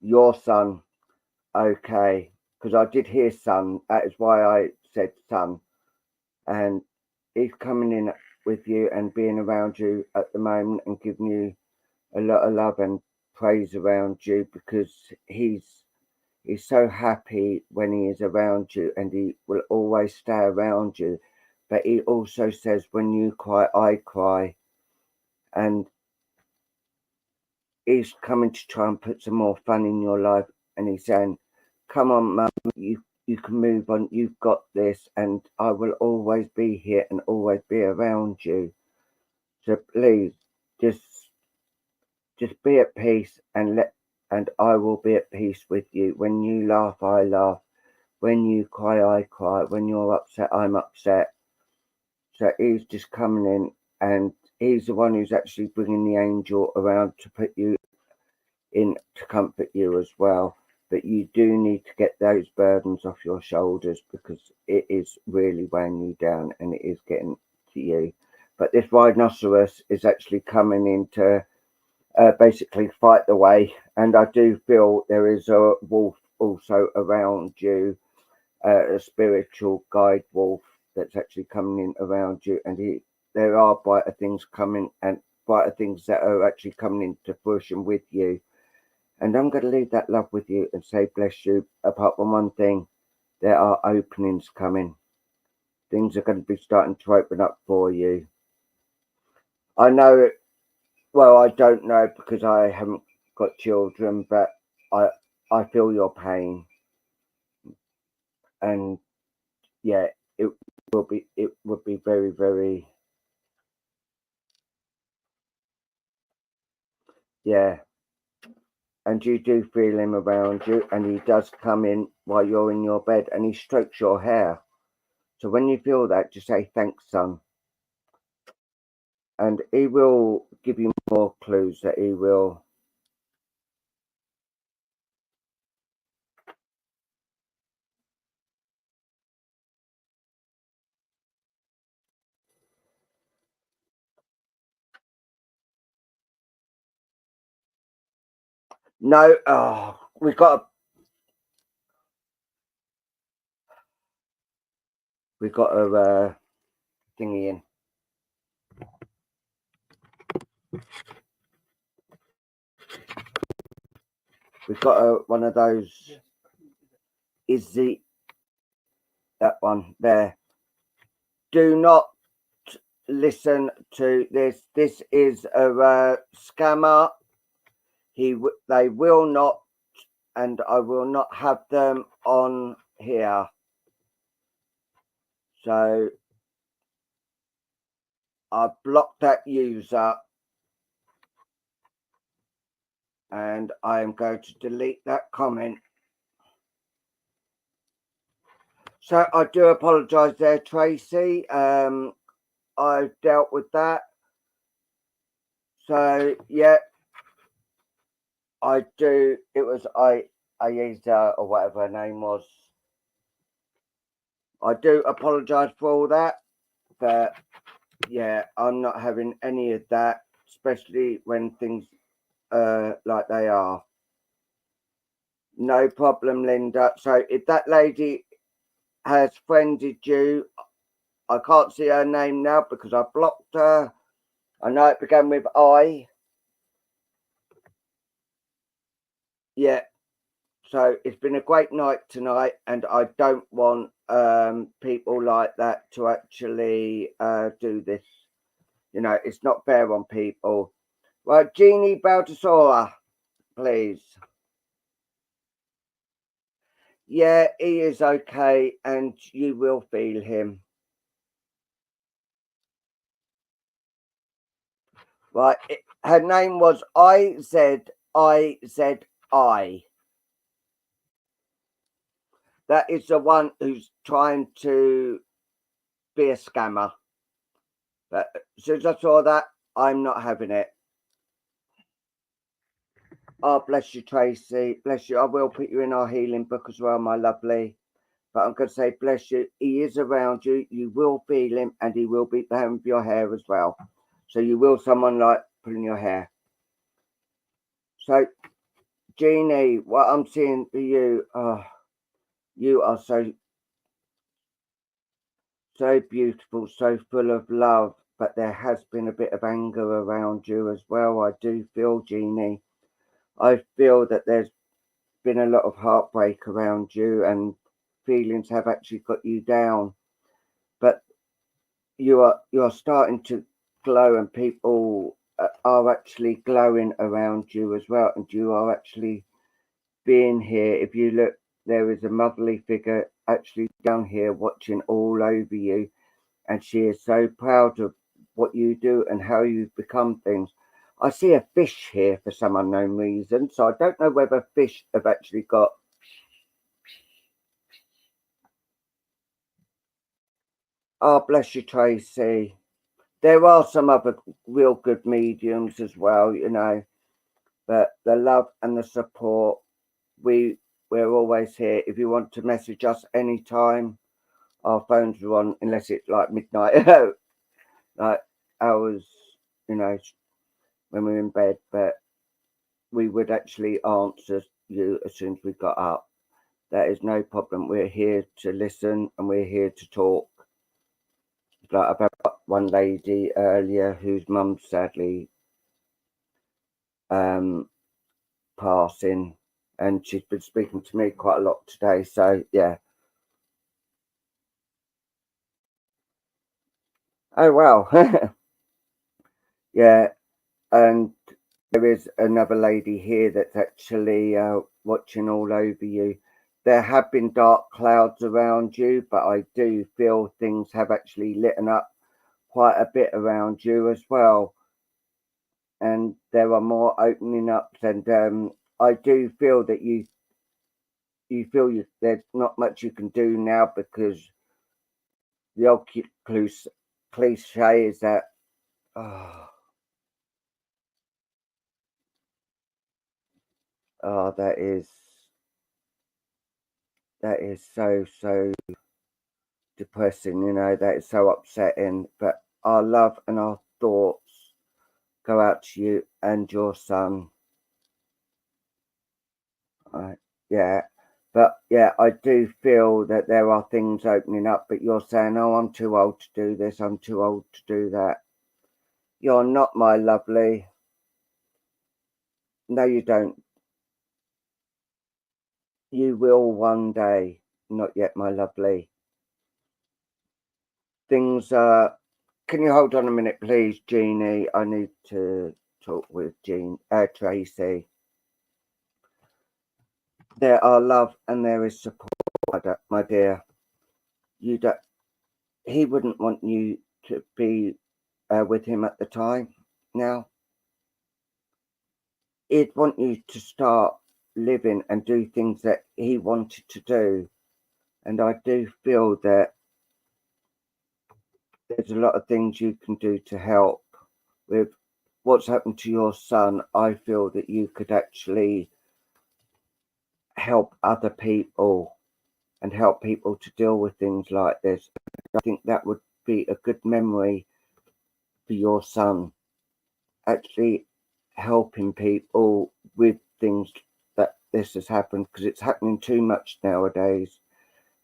your son, okay, because I did hear son. That is why I said son. And he's coming in with you and being around you at the moment and giving you a lot of love and praise around you, because he's so happy when he is around you, and he will always stay around you. But he also says, when you cry, I cry. And he's coming to try and put some more fun in your life. And he's saying, come on, Mum, you can move on. You've got this, and I will always be here and always be around you. So please, just be at peace, and I will be at peace with you. When you laugh, I laugh. When you cry, I cry. When you're upset, I'm upset. So he's just coming in, and he's the one who's actually bringing the angel around to put you in, to comfort you as well. But you do need to get those burdens off your shoulders, because it is really weighing you down, and it is getting to you. But this rhinoceros is actually coming in to basically fight the way. And I do feel there is a wolf also around you, a spiritual guide wolf that's actually coming in around you. And there are brighter things coming, and brighter things that are actually coming into fruition with you. And I'm going to leave that love with you and say bless you. Apart from one thing, there are openings coming. Things are going to be starting to open up for you. I know it. Well, I don't know, because I haven't got children, but I feel your pain. And yeah, it would be very, very, yeah. And you do feel him around you, and he does come in while you're in your bed, and he strokes your hair. So when you feel that, just say thanks, son. And he will give you more clues that he will. No, we've got a thingy in. We've got one of those. Is that one there? Do not listen to this. This is a scammer. They will not, and I will not have them on here. So I blocked that user, and I am going to delete that comment. So I do apologise there, Tracy. I've dealt with that. So yeah, I do. It was Aiza or whatever her name was. I do apologise for all that, but yeah, I'm not having any of that, especially when things like they are. No problem, Linda. So if that lady has friended you, I can't see her name now because I blocked her. I know it began with I. Yeah. So it's been a great night tonight, and I don't want people like that to actually do this. You know, it's not fair on people. Right, Jeannie Baltasora, please. Yeah, he is okay, and you will feel him. Right, her name was IZIZI. That is the one who's trying to be a scammer. But as soon as I saw that, I'm not having it. Oh, bless you, Tracy. Bless you. I will put you in our healing book as well, my lovely. But I'm going to say, bless you. He is around you. You will feel him, and he will be playing with your hair as well. So you will someone like pulling your hair. So Jeannie, what I'm seeing for you, you are so beautiful, so full of love, but there has been a bit of anger around you as well. I do feel, Jeannie. I feel that there's been a lot of heartbreak around you, and feelings have actually got you down. But you're starting to glow, and people are actually glowing around you as well, and you are actually being here. If you look, there is a motherly figure actually down here watching all over you, and she is so proud of what you do and how you've become things. I see a fish here for some unknown reason, so I don't know whether fish have actually got. Oh, bless you, Tracy. There are some other real good mediums as well, you know, but the love and the support, we're always here. If you want to message us anytime, our phones are on, unless it's like midnight, like hours, you know, when we're in bed, but we would actually answer you as soon as we got up. That is no problem. We're here to listen and we're here to talk. Like I've had one lady earlier whose mum sadly passing, and she's been speaking to me quite a lot today. So yeah. Oh wow. Yeah, and there is another lady here that's actually watching all over you. There have been dark clouds around you, but I do feel things have actually lit up quite a bit around you as well. And there are more opening ups, and I do feel that you feel there's not much you can do now, because the old cliche is that oh, oh that is so depressing, you know, that is so upsetting. But our love and our thoughts go out to you and your son. Right. Yeah. But yeah, I do feel that there are things opening up, but you're saying, oh, I'm too old to do this, I'm too old to do that. You're not, my lovely. No, you don't. You will one day. Not yet, my lovely. Things are. Can you hold on a minute, please, Jeannie? I need to talk with Tracy. There are love and there is support, my dear. You don't. He wouldn't want you to be with him at the time. Now, he'd want you to start living and do things that he wanted to do. And I do feel that there's a lot of things you can do to help with what's happened to your son. I feel that you could actually help other people and help people to deal with things like this. I think that would be a good memory for your son, actually helping people with things that this has happened, because it's happening too much nowadays.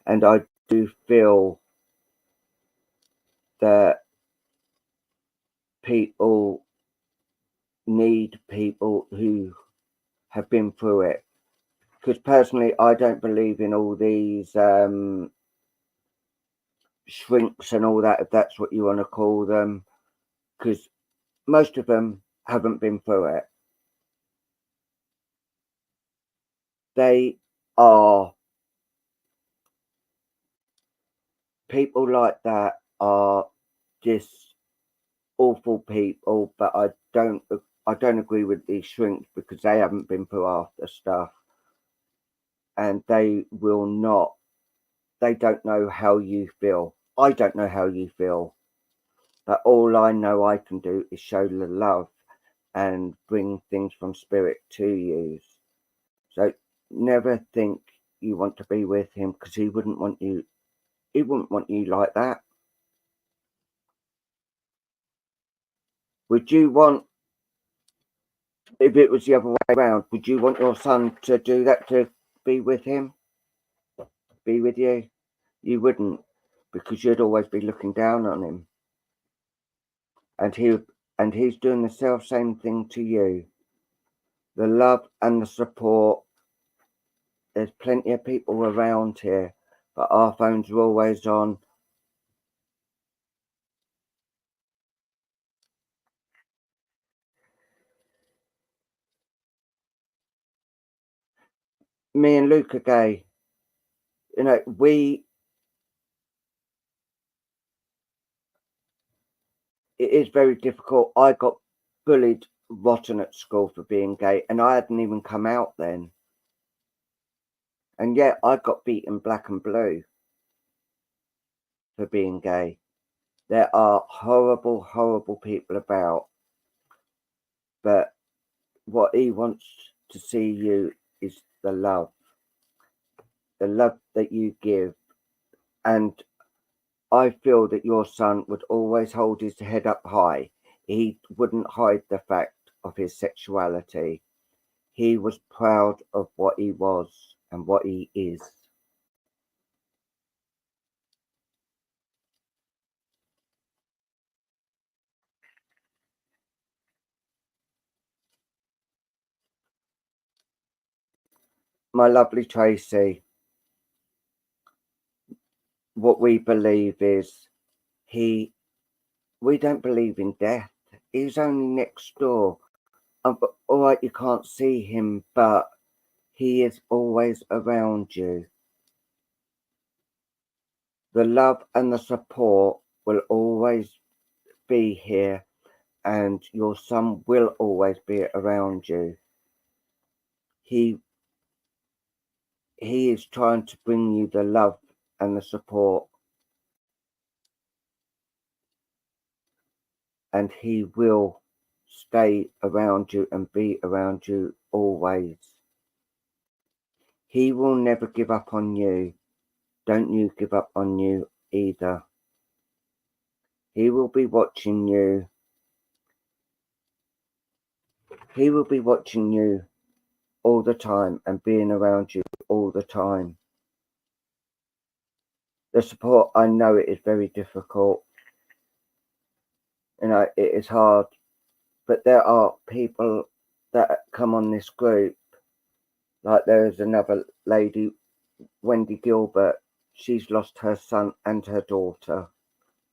And I do feel that people need people who have been through it. Because personally, I don't believe in all these shrinks and all that, if that's what you want to call them, because most of them haven't been through it. They are people like that are just awful people, but I don't agree with these shrinks, because they haven't been through half the stuff, and they don't know how you feel. I don't know how you feel, but all I know I can do is show the love and bring things from spirit to you. So never think you want to be with him, because he wouldn't want you. He wouldn't want you like that. Would you want If it was the other way around, would you want your son to do that, to be with him, be with you? You wouldn't, because you'd always be looking down on him, and he's doing the self same thing to you. The love and the support. There's plenty of people around here, but our phones are always on. Me and Luke are gay. You know, it is very difficult. I got bullied rotten at school for being gay, and I hadn't even come out then. And yet I got beaten black and blue for being gay. There are horrible, horrible people about, but what he wants to see you is the love that you give. And I feel that your son would always hold his head up high. He wouldn't hide the fact of his sexuality. He was proud of what he was and what he is. My lovely Tracy, what we believe is we don't believe in death. He's only next door. But all right, you can't see him, but he is always around you. The love and the support will always be here, and your son will always be around you. He is trying to bring you the love and the support, and he will stay around you and be around you always. He will never give up on you. Don't you give up on you either. He will be watching you. He will be watching you all the time and being around you all the time. The support, I know it is very difficult. You know, it is hard. But there are people that come on this group. Like there is another lady, Wendy Gilbert. She's lost her son and her daughter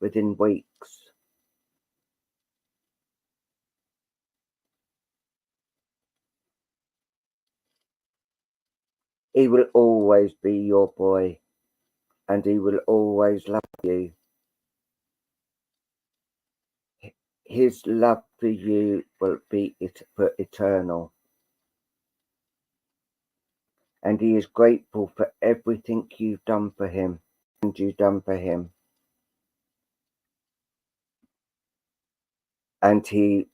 within weeks. He will always be your boy, and he will always love you. His love for you will be for eternal. And he is grateful for everything you've done for him and you've done for him. And he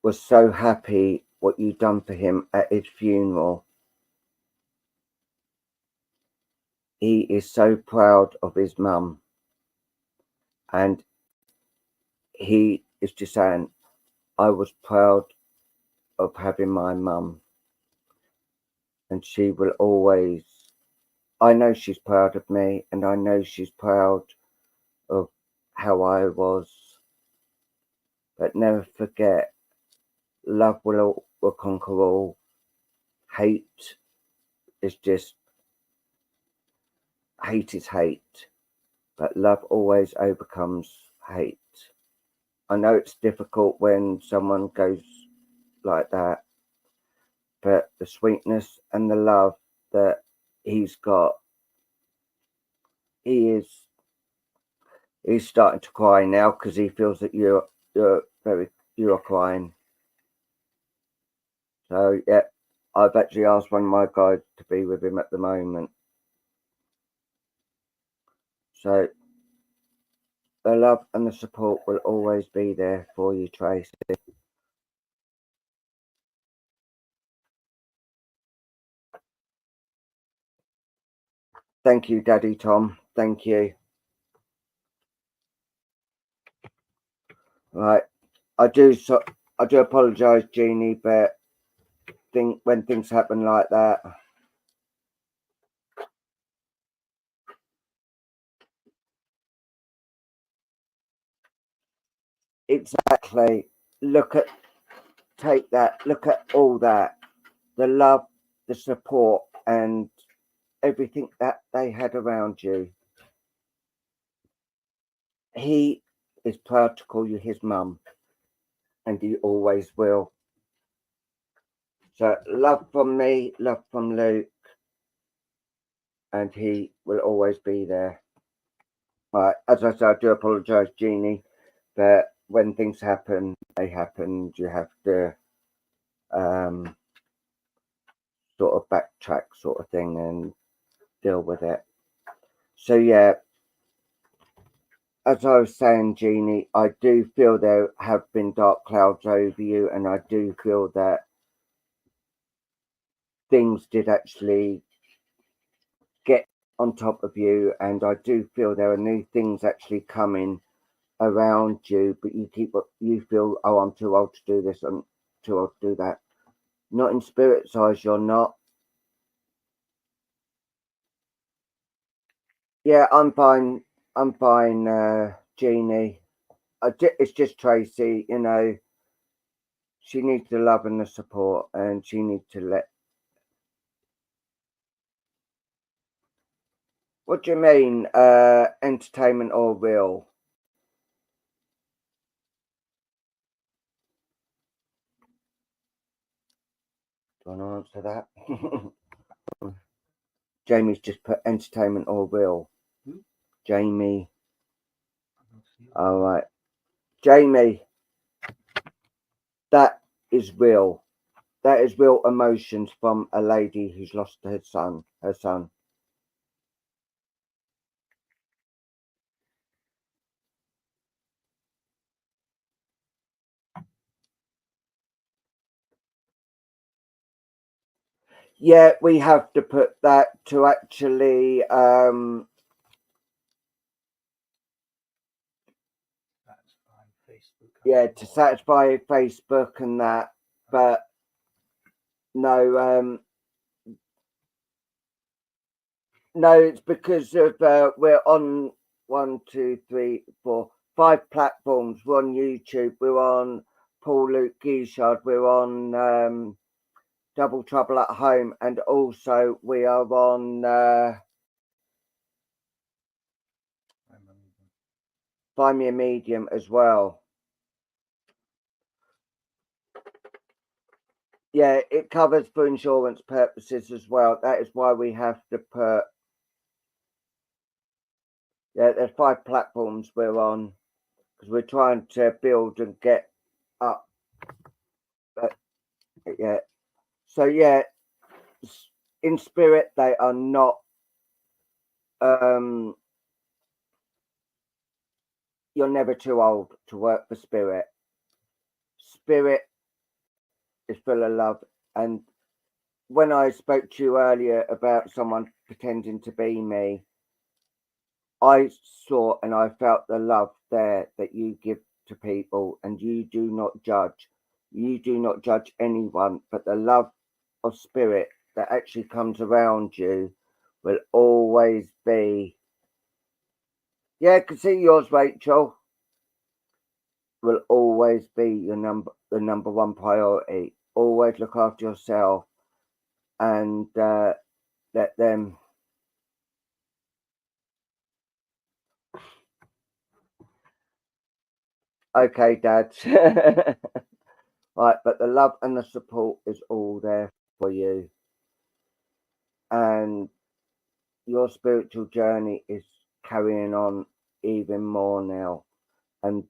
was so happy what you've done for him at his funeral. He is so proud of his mum. And he is just saying, I was proud of having my mum. And she will always, I know she's proud of me, and I know she's proud of how I was. But never forget, love will conquer all. Hate is hate, but love always overcomes hate. I know it's difficult when someone goes like that, but the sweetness and the love that he's got, he's starting to cry now because he feels that you are crying. So yeah, I've actually asked one of my guys to be with him at the moment. So the love and the support will always be there for you, Tracy. Thank you, Daddy Tom. Thank you. Right, I do. So I do apologise, Jeannie, but when things happen like that, exactly. Take that. Look at all that, the love, the support, and everything that they had around you. He is proud to call you his mum, and he always will. So love from me, love from Luke, and he will always be there. Right, as I said, I do apologise, Jeannie, but when things happen, they happen. You have to sort of backtrack, sort of thing, and deal with it. So yeah, as I was saying, Jeannie, I do feel there have been dark clouds over you, and I do feel that things did actually get on top of you, and I do feel there are new things actually coming around you, but you feel, oh, I'm too old to do this, I'm too old to do that. Not in spirit's eyes, you're not. Yeah, I'm fine. I'm fine, Jeannie. It's just Tracy, you know. She needs the love and the support, and she needs to let. What do you mean, entertainment or real? Do you want to answer that? Jamie's just put entertainment or real. Jamie. All right. Jamie, that is real. That is real emotions from a lady who's lost her son. Yeah, we have to put that to actually yeah, to satisfy Facebook and that, but no, no, it's because of we're on 5 platforms. We're on YouTube, we're on Paul Luke Guichard, we're on Double Trouble at Home, and also we are on Find Me a Medium as well. Yeah, it covers for insurance purposes as well. That is why we have to put. Yeah, there's 5 platforms we're on because we're trying to build and get up. But yeah, so yeah, in spirit they are not. You're never too old to work for spirit. Spirit is full of love, and when I spoke to you earlier about someone pretending to be me, I saw and I felt the love there that you give to people, and you do not judge. You do not judge anyone, but the love of spirit that actually comes around you will always be. Yeah, I can see yours, Rachel. Will always be the number one priority. Always look after yourself and let them. Okay, Dad. Right, but the love and the support is all there for you, and your spiritual journey is carrying on even more now, and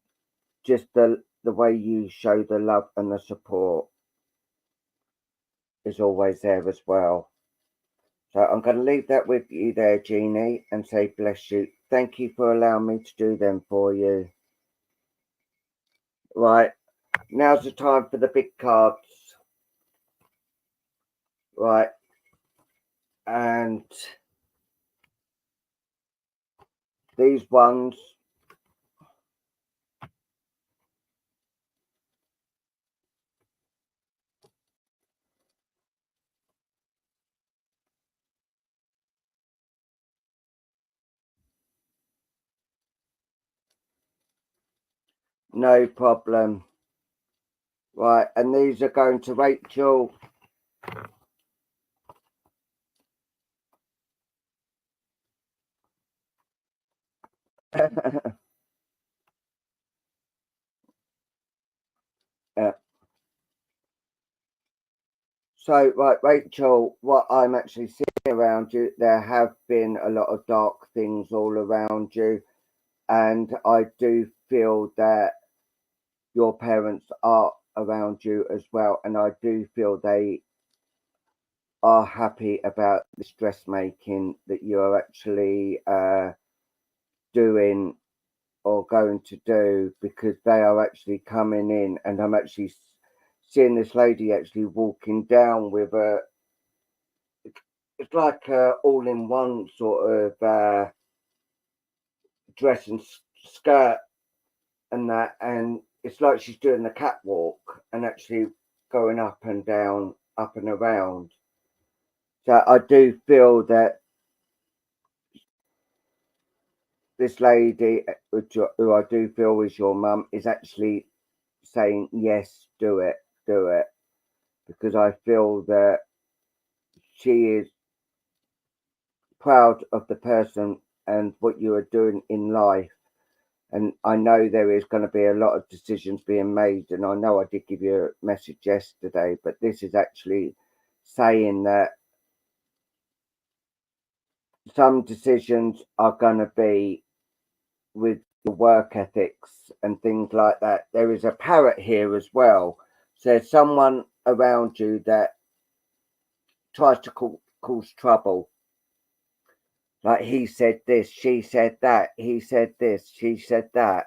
just the way you show the love and the support is always there as well. So I'm going to leave that with you there, Jeannie, and say bless you. Thank you for allowing me to do them for you. Right, now's the time for the big cards. Right, and these ones No problem. Right, and these are going to Rachel. Yeah. So, right, Rachel, what I'm actually seeing around you, there have been a lot of dark things all around you. And I do feel that your parents are around you as well. And I do feel they are happy about this dressmaking that you're actually doing or going to do, because they are actually coming in, and I'm actually seeing this lady actually walking down with a, it's like a all-in-one sort of dress and skirt and that, and it's like she's doing the catwalk and actually going up and down, up and around. So I do feel that this lady, who I do feel is your mum, is actually saying, yes, do it, do it. Because I feel that she is proud of the person and what you are doing in life. And I know there is going to be a lot of decisions being made. And I know I did give you a message yesterday, but this is actually saying that some decisions are going to be with the work ethics and things like that. There is a parrot here as well. So there's someone around you that tries to cause trouble. Like, he said this, she said that, he said this, she said that.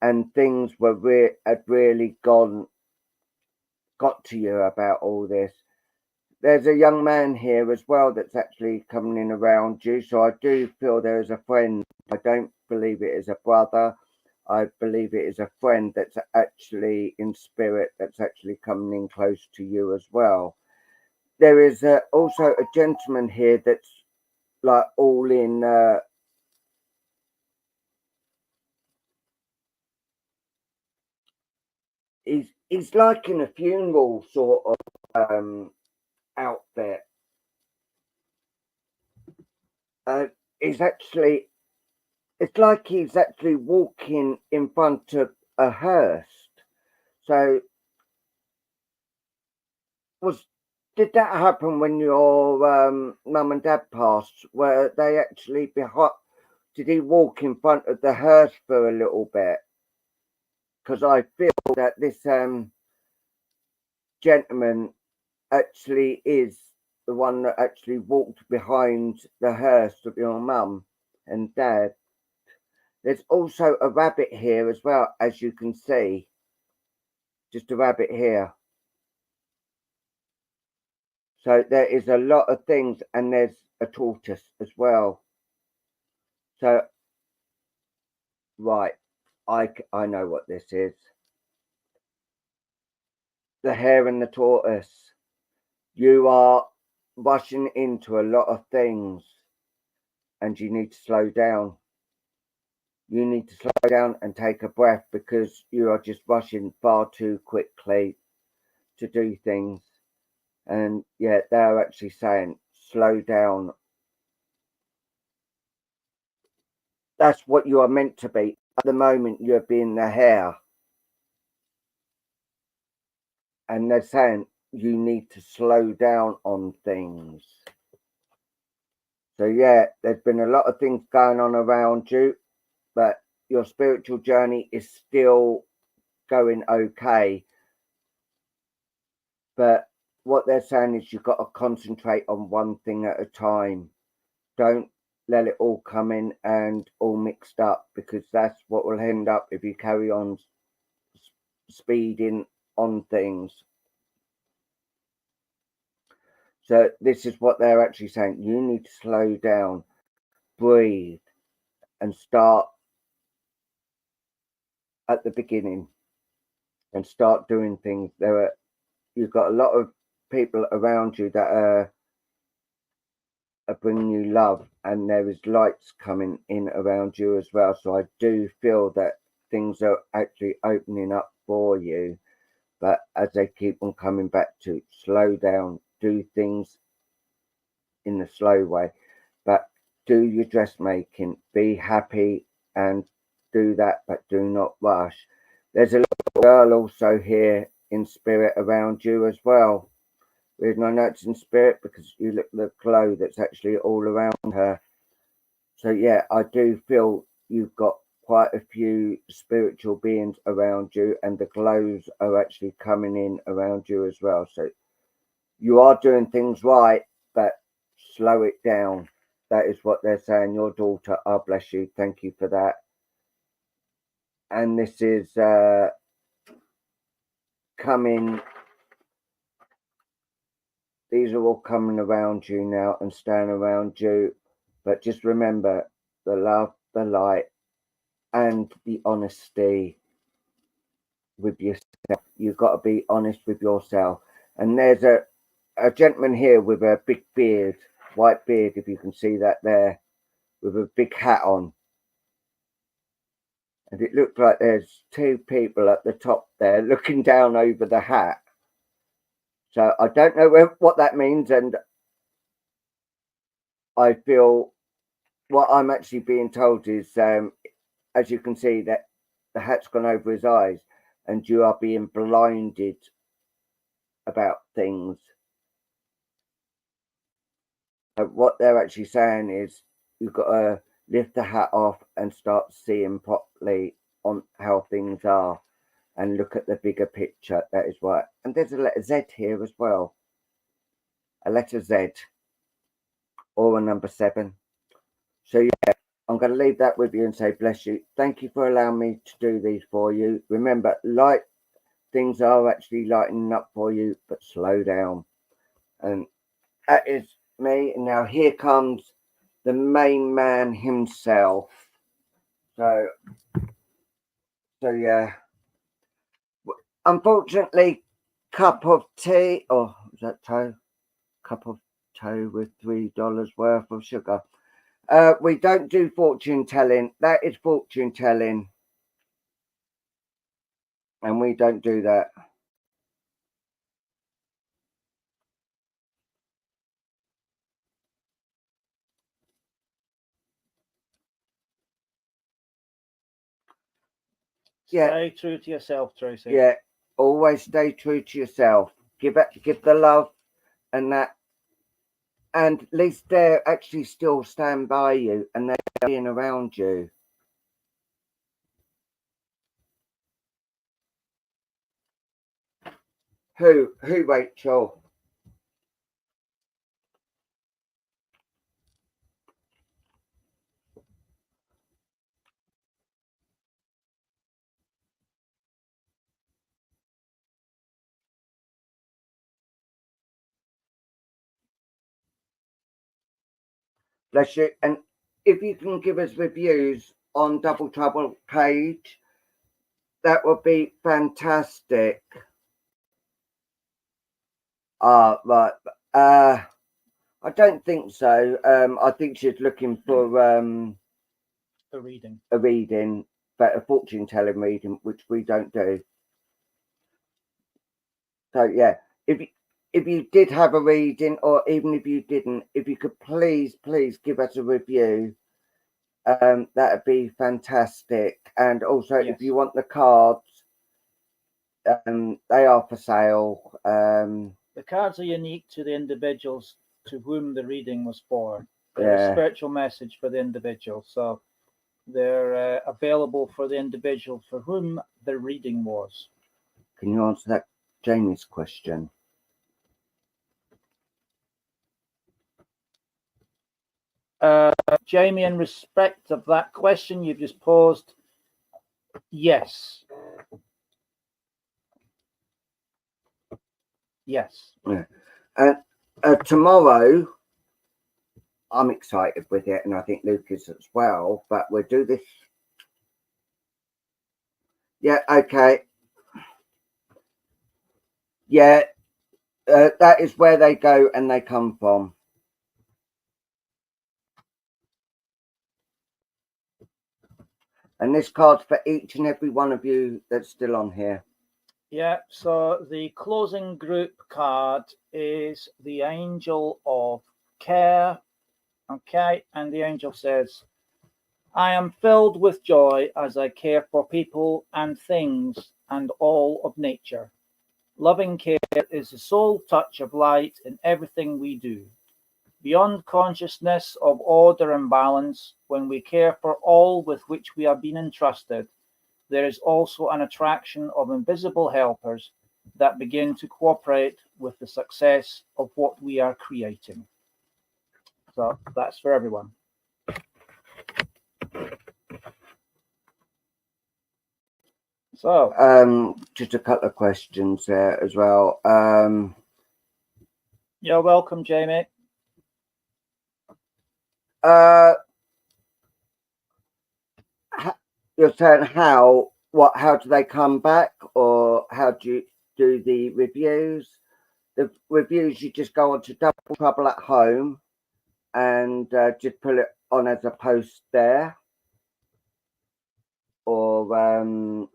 And things were had really got to you about all this. There's a young man here as well that's actually coming in around you. So I do feel there is a friend. I don't believe it is a brother. I believe it is a friend that's actually in spirit, that's actually coming in close to you as well. There is also a gentleman here that's like all in he's like in a funeral sort of outfit. He's actually, it's like he's actually walking in front of a hearse. So was did that happen when your mum and dad passed? Were they actually behind? Did he walk in front of the hearse for a little bit? Because I feel that this gentleman actually is the one that actually walked behind the hearse of your mum and dad. There's also a rabbit here as well, as you can see. Just a rabbit here. So there is a lot of things, and there's a tortoise as well. So, right, I know what this is. The hare and the tortoise. You are rushing into a lot of things, and you need to slow down. You need to slow down and take a breath, because you are just rushing far too quickly to do things. And yeah, they're actually saying, slow down. That's what you are meant to be. At the moment, you're being the hare. And they're saying you need to slow down on things. So yeah, there's been a lot of things going on around you, but your spiritual journey is still going okay. But what they're saying is you've got to concentrate on one thing at a time. Don't let it all come in and all mixed up, because that's what will end up if you carry on speeding on things. So this is what they're actually saying. You need to slow down, breathe, and start at the beginning and start doing things. You've got a lot of people around you that are bringing you love, and there is lights coming in around you as well. So I do feel that things are actually opening up for you. But as they keep on coming back to slow down, do things in the slow way, but do your dressmaking, be happy and do that, but do not rush. There's a little girl also here in spirit around you as well. There's no notes in spirit because you look at the glow that's actually all around her. So yeah, I do feel you've got quite a few spiritual beings around you, and the glows are actually coming in around you as well. So you are doing things right, but slow it down. That is what they're saying. Your daughter, oh bless you, thank you for that. And this is coming, these are all coming around you now and staying around you. But just remember the love, the light, and the honesty with yourself. You've got to be honest with yourself. And there's a gentleman here with a big beard, white beard, if you can see that there, with a big hat on. And it looks like there's two people at the top there looking down over the hat. So I don't know what that means, and I feel what I'm actually being told is, as you can see, that the hat's gone over his eyes, and you are being blinded about things. What they're actually saying is you've got to lift the hat off and start seeing properly on how things are and look at the bigger picture. That is right. And there's a letter Z here as well. A letter Z or a number 7. So yeah, I'm going to leave that with you and say bless you. Thank you for allowing me to do these for you. Remember, light things are actually lightening up for you, but slow down. And that is me. And now here comes the main man himself. So yeah. Unfortunately, cup of tea, or is that toe? Cup of toe with $3 worth of sugar. We don't do fortune telling. That is fortune telling. And we don't do that.
Yeah. Stay true to yourself, Tracy.
Yeah. Always stay true to yourself. Give the love and that. And at least they're actually still stand by you and they're being around you. Who, Rachel? Bless you. And if you can give us reviews on Double Trouble page, that would be fantastic. Right. I don't think so. I think she's looking for
a reading.
A reading, but a fortune telling reading, which we don't do. So yeah, if you did have a reading, or even if you didn't, if you could please give us a review, that'd be fantastic. And also, yes, if you want the cards, they are for sale.
The cards are unique to the individuals to whom the reading was for. They're a spiritual message for the individual, so they're available for the individual for whom the reading was.
Can you answer that Jamie's question?
Jamie, in respect of that question you've just posed, yes. Yes.
Yeah. And tomorrow, I'm excited with it, and I think Luke is as well, but we'll do this. Yeah, okay. Yeah, that is where they go and they come from. And this card's for each and every one of you that's still on here.
Yeah, so the closing group card is the Angel of Care. Okay, and the angel says, I am filled with joy as I care for people and things and all of nature. Loving care is the sole touch of light in everything we do. Beyond consciousness of order and balance, when we care for all with which we have been entrusted, there is also an attraction of invisible helpers that begin to cooperate with the success of what we are creating. So that's for everyone. So,
just a couple of questions there as well.
You're welcome, Jamie.
You're saying how do they come back, or how do you do the reviews? The reviews, you just go on to Double Trouble at Home and just put it on as a post there, or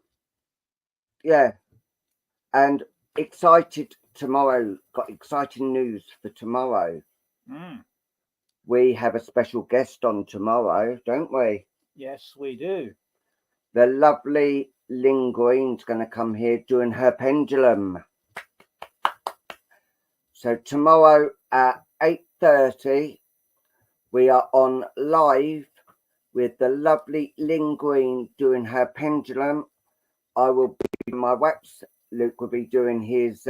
yeah. And excited tomorrow, got exciting news for tomorrow. We have a special guest on tomorrow, don't we?
Yes, we do.
The lovely Lynn Green's going to come here doing her pendulum. So tomorrow at 8:30, we are on live with the lovely Lynn Green doing her pendulum. I will be doing my wax. Luke will be doing his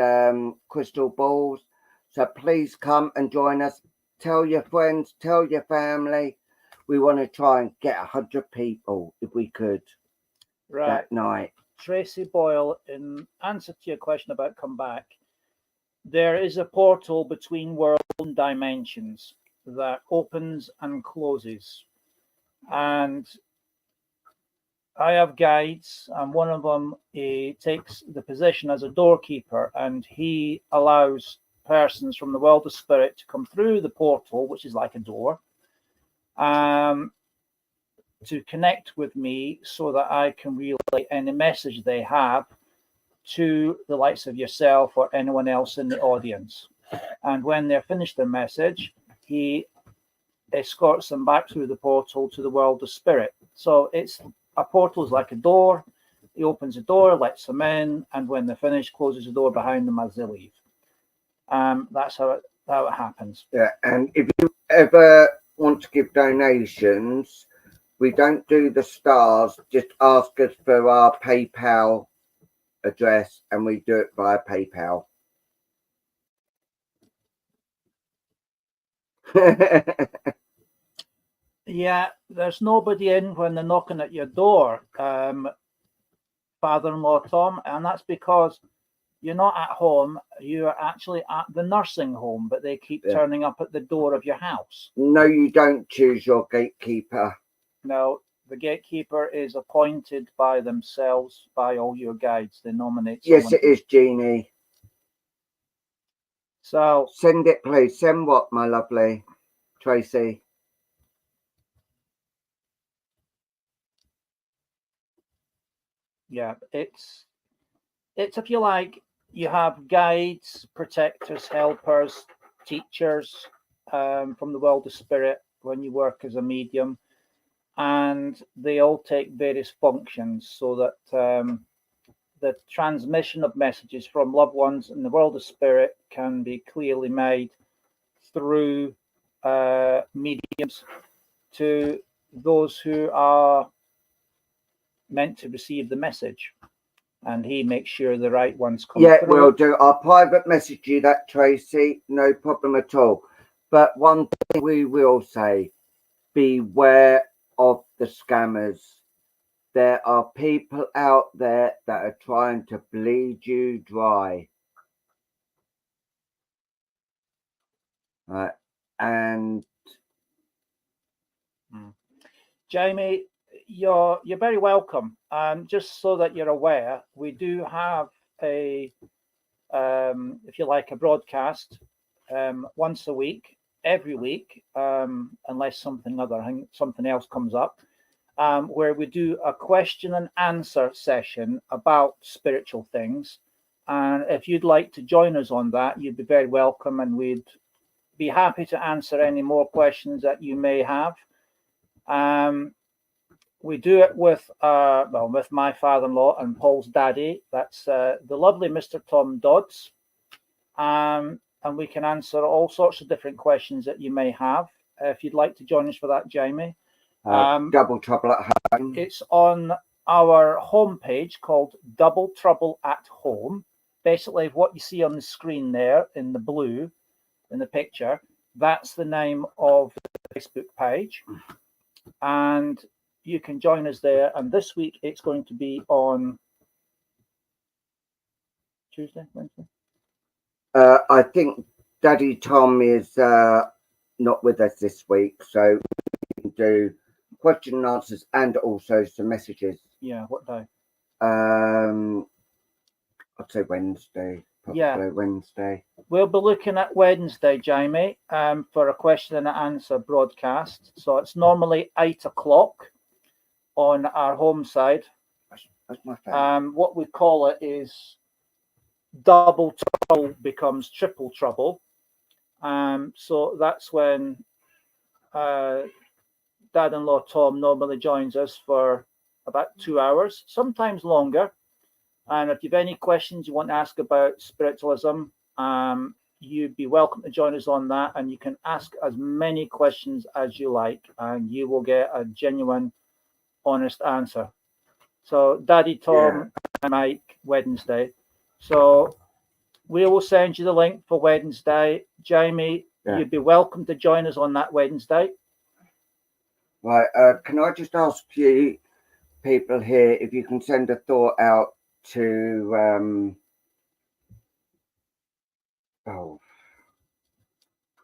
crystal balls. So please come and join us. Tell your friends, tell your family. We want to try and get 100 people if we could that night.
Tracy Boyle, in answer to your question about come back, there is a portal between worlds and dimensions that opens and closes. And I have guides, and one of them takes the position as a doorkeeper, and he allows persons from the world of spirit to come through the portal, which is like a door, to connect with me so that I can relay any message they have to the likes of yourself or anyone else in the audience. And when they're finished their message, he escorts them back through the portal to the world of spirit. So a portal is like a door. He opens the door, lets them in, and when they're finished, closes the door behind them as they leave. That's how it happens.
Yeah, and if you ever want to give donations, we don't do the stars. Just ask us for our PayPal address, and we do it via PayPal.
Yeah, there's nobody in when they're knocking at your door, father-in-law Tom, and that's because you're not at home. You're actually at the nursing home, but they keep turning up at the door of your house.
No, you don't choose your gatekeeper.
No, the gatekeeper is appointed by themselves, by all your guides. They nominate someone.
Yes, it is, Jeannie.
So
send it, please. Send what, my lovely Tracy?
Yeah, it's if you like, you have guides, protectors, helpers, teachers from the world of spirit when you work as a medium, and they all take various functions so that the transmission of messages from loved ones in the world of spirit can be clearly made through mediums to those who are meant to receive the message, and he makes sure the right ones come through.
We'll do. I'll private message you that, Tracy, no problem at all. But one thing we will say, beware of the scammers. There are people out there that are trying to bleed you dry. Right. And
Jamie, you're very welcome. Just so that you're aware, we do have a if you like, a broadcast once a week, every week, unless something else comes up. where we do a question and answer session about spiritual things. And if you'd like to join us on that, you'd be very welcome, and we'd be happy to answer any more questions that you may have. We do it with with my father-in-law and Paul's daddy. That's the lovely Mr. Tom Dodds. And we can answer all sorts of different questions that you may have. If you'd like to join us for that, Jamie.
Double Trouble at Home.
It's on our homepage called Double Trouble at Home. Basically, what you see on the screen there in the blue, in the picture, that's the name of the Facebook page. And you can join us there. And this week it's going to be on Tuesday, Wednesday?
I think Daddy Tom is not with us this week, so we can do question and answers and also some messages.
Yeah, what day?
I'd say Wednesday. Probably
Yeah,
Wednesday.
we'll be looking at Wednesday, Jamie, for a question and answer broadcast. So it's normally 8 o'clock on our home side.
That's my phone.
What we call it is double trouble becomes triple trouble. So that's when Dad-in-law Tom normally joins us for about 2 hours, sometimes longer. And if you have any questions you want to ask about spiritualism, you'd be welcome to join us on that. And you can ask as many questions as you like, and you will get a genuine, honest answer. So Daddy Tom and Mike, Wednesday. So we will send you the link for Wednesday. Jamie, you'd be welcome to join us on that Wednesday.
Right. Can I just ask you people here if you can send a thought out to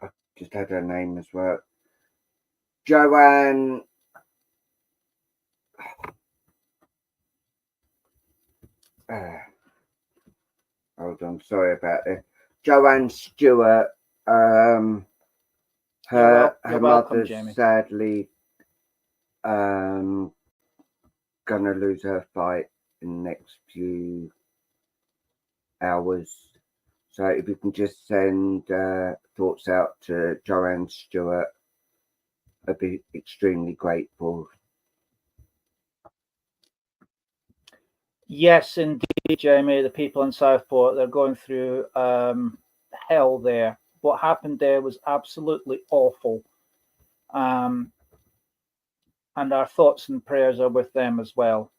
I just had her name as well. Joanne. Hold on, sorry about this. Joanne Stewart. Her
welcome,
mother's
Jamie.
sadly gonna lose her fight in the next few hours. So if you can just send thoughts out to Joanne Stewart, I'd be extremely grateful.
Yes, indeed, Jamie. The people in Southport, they're going through hell there. What happened there was absolutely awful. And our thoughts and prayers are with them as well.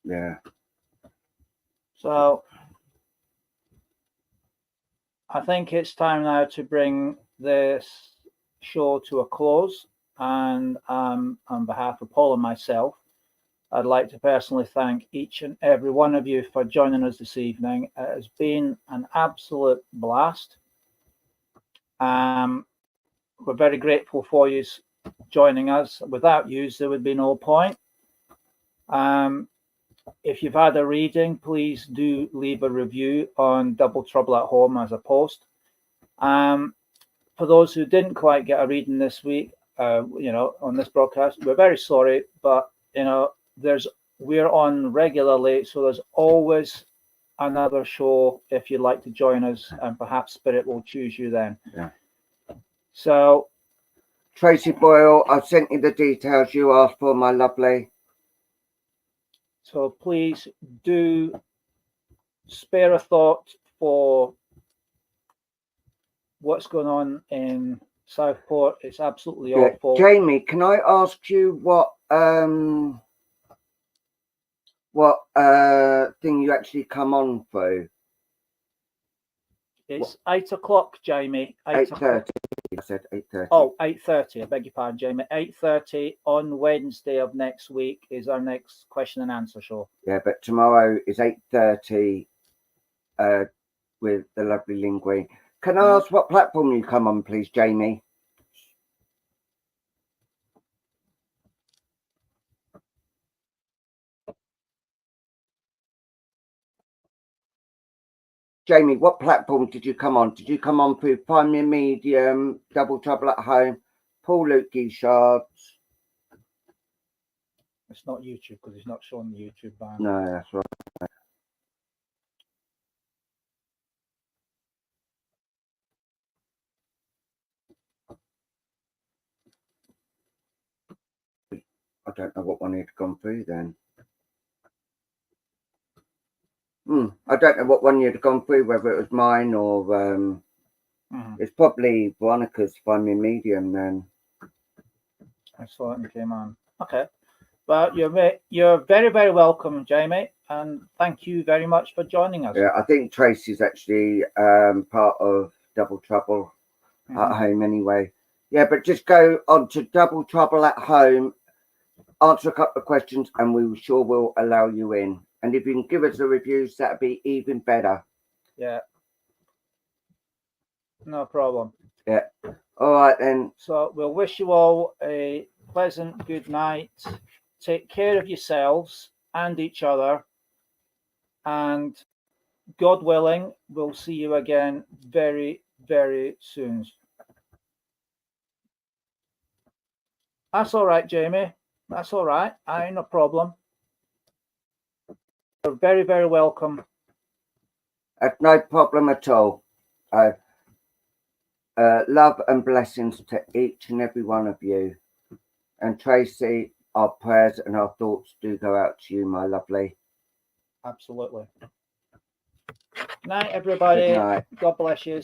Yeah.
So I think it's time now to bring this show to a close. And on behalf of Paul and myself, I'd like to personally thank each and every one of you for joining us this evening. It has been an absolute blast. We're very grateful for you joining us. Without you, there would be no point. If you've had a reading, please do leave a review on Double Trouble at Home as a post. For those who didn't quite get a reading this week, on this broadcast, we're very sorry, but we're on regularly, so there's always another show if you'd like to join us, and perhaps Spirit will choose you then.
Yeah.
So,
Tracy Boyle, I've sent you the details you asked for, my lovely.
So please do spare a thought for what's going on in Southport. It's absolutely awful.
Jamie, can I ask you what thing you actually come on through?
It's 8 o'clock, Jamie.
8:30. I said 8:30.
Oh, 8:30. I beg your pardon, Jamie. 8:30 on Wednesday of next week is our next question and answer show.
Yeah, but tomorrow is 8:30 with the lovely Linguine. Can I ask what platform you come on, please, Jamie? Jamie, what platform did you come on? Did you come on through Find Me a Medium, Double Trouble at Home, Paul Lukey shards.
It's not YouTube because it's not showing the YouTube ban.
No, that's right. I don't know what one had gone through then. I don't know what one you'd gone through, whether it was mine or it's probably Veronica's if I'm in medium then.
I saw it and came on. Okay. Well, you're very, very welcome, Jamie, and thank you very much for joining us.
Yeah, I think Tracy's actually part of Double Trouble at Home anyway. Yeah, but just go on to Double Trouble at Home, answer a couple of questions, and we sure will allow you in. And if you can give us the reviews, that'd be even better.
Yeah. No problem.
Yeah. All right then.
So we'll wish you all a pleasant good night. Take care of yourselves and each other. And God willing, we'll see you again very, very soon. That's all right, Jamie. That's all right. I ain't no problem. You're very, very welcome.
That's no problem at all. Love and blessings to each and every one of you. And Tracy, our prayers and our thoughts do go out to you, my lovely.
Absolutely. Good night, everybody.
Good night.
God bless you.